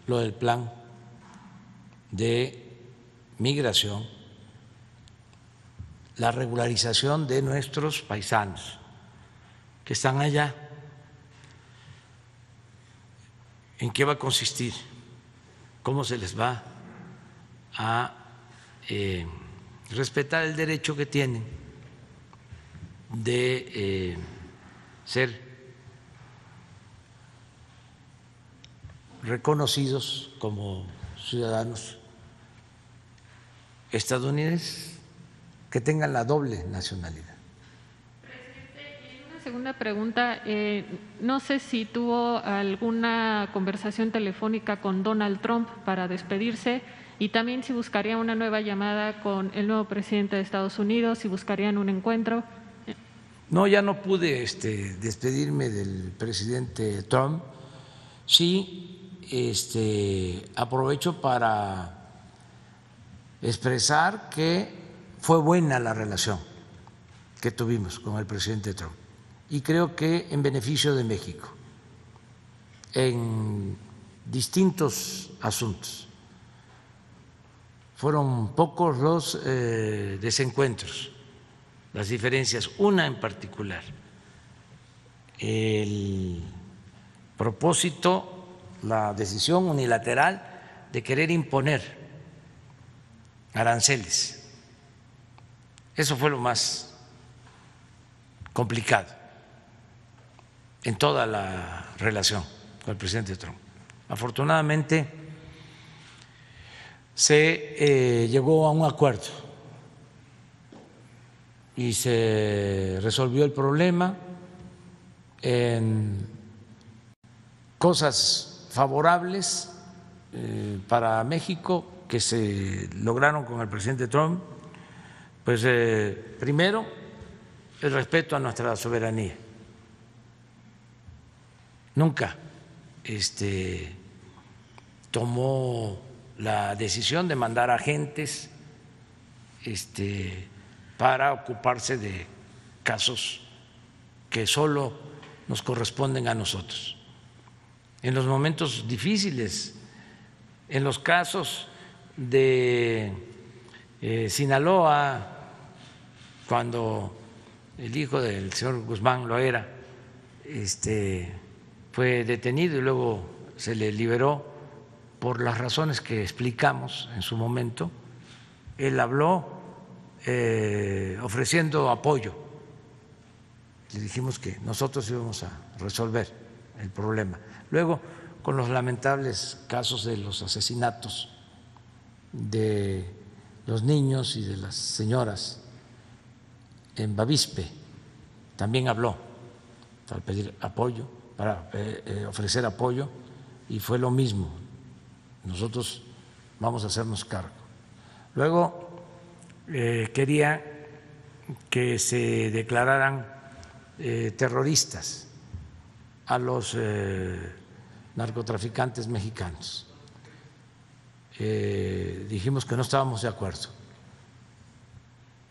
lo del plan de migración, la regularización de nuestros paisanos que están allá. ¿En qué va a consistir? ¿Cómo se les va a respetar el derecho que tienen de ser reconocidos como ciudadanos estadounidenses, que tengan la doble nacionalidad? Presidente, una segunda pregunta. No sé si tuvo alguna conversación telefónica con Donald Trump para despedirse y también si buscaría una nueva llamada con el nuevo presidente de Estados Unidos, si buscarían un encuentro. No, ya no pude despedirme del presidente Trump. Sí, aprovecho para expresar que fue buena la relación que tuvimos con el presidente Trump y creo que en beneficio de México en distintos asuntos. Fueron pocos los desencuentros, las diferencias, una en particular, el propósito, la decisión unilateral de querer imponer aranceles. Eso fue lo más complicado en toda la relación con el presidente Trump. Afortunadamente se llegó a un acuerdo y se resolvió el problema en cosas favorables para México que se lograron con el presidente Trump. Pues primero, el respeto a nuestra soberanía. Nunca tomó la decisión de mandar agentes para ocuparse de casos que solo nos corresponden a nosotros. En los momentos difíciles, en los casos de Sinaloa, cuando el hijo del señor Guzmán Loera fue detenido y luego se le liberó por las razones que explicamos en su momento. Él habló ofreciendo apoyo. Le dijimos que nosotros íbamos a resolver el problema. Luego, con los lamentables casos de los asesinatos de los niños y de las señoras en Bavispe, también habló para pedir apoyo, para ofrecer apoyo, y fue lo mismo. Nosotros vamos a hacernos cargo. Luego quería que se declararan terroristas a los narcotraficantes mexicanos. Dijimos que no estábamos de acuerdo,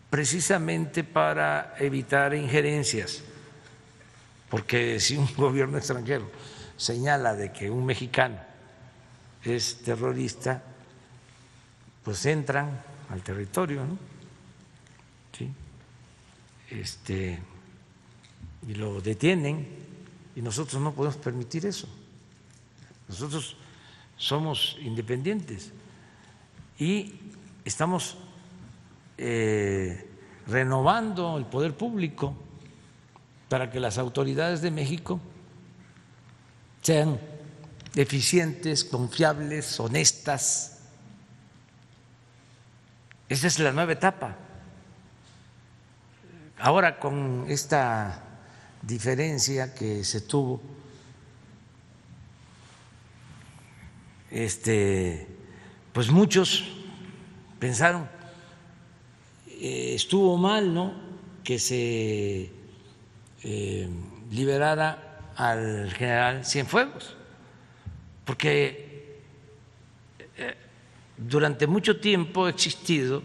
precisamente para evitar injerencias, porque si un gobierno extranjero señala de que un mexicano es terrorista, pues entran al territorio, ¿no? ¿Sí? Y lo detienen, y nosotros no podemos permitir eso. Nosotros somos independientes y estamos renovando el poder público para que las autoridades de México sean eficientes, confiables, honestas. Esa es la nueva etapa. Ahora, con esta diferencia que se tuvo, pues muchos pensaron estuvo mal, ¿no?, que se liberara al general Cienfuegos, porque durante mucho tiempo ha existido,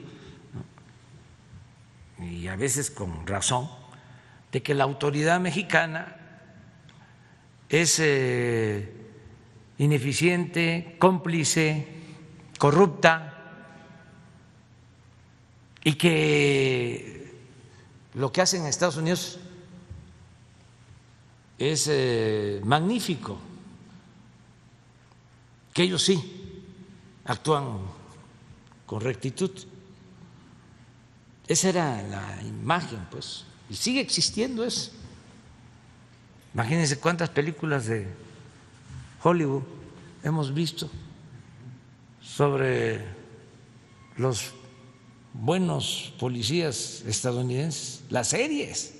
¿no?, y a veces con razón, de que la autoridad mexicana es ineficiente, cómplice, corrupta, y que lo que hacen en Estados Unidos es magnífico, que ellos sí actúan con rectitud. Esa era la imagen, pues, y sigue existiendo eso. Imagínense cuántas películas de Hollywood hemos visto sobre los buenos policías estadounidenses, las series,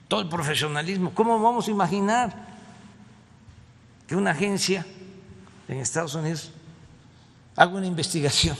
todo el profesionalismo. ¿Cómo vamos a imaginar que una agencia en Estados Unidos haga una investigación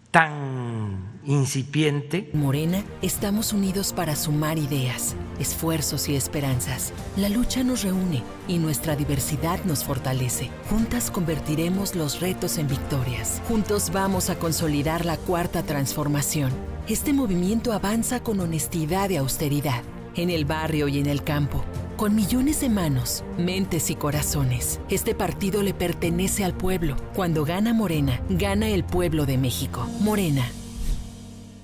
tan incipiente? Morena, estamos unidos para sumar ideas, esfuerzos y esperanzas. La lucha nos reúne y nuestra diversidad nos fortalece. Juntas convertiremos los retos en victorias. Juntos vamos a consolidar la cuarta transformación. Este movimiento avanza con honestidad y austeridad, en el barrio y en el campo, con millones de manos, mentes y corazones. Este partido le pertenece al pueblo. Cuando gana Morena, gana el pueblo de México. Morena,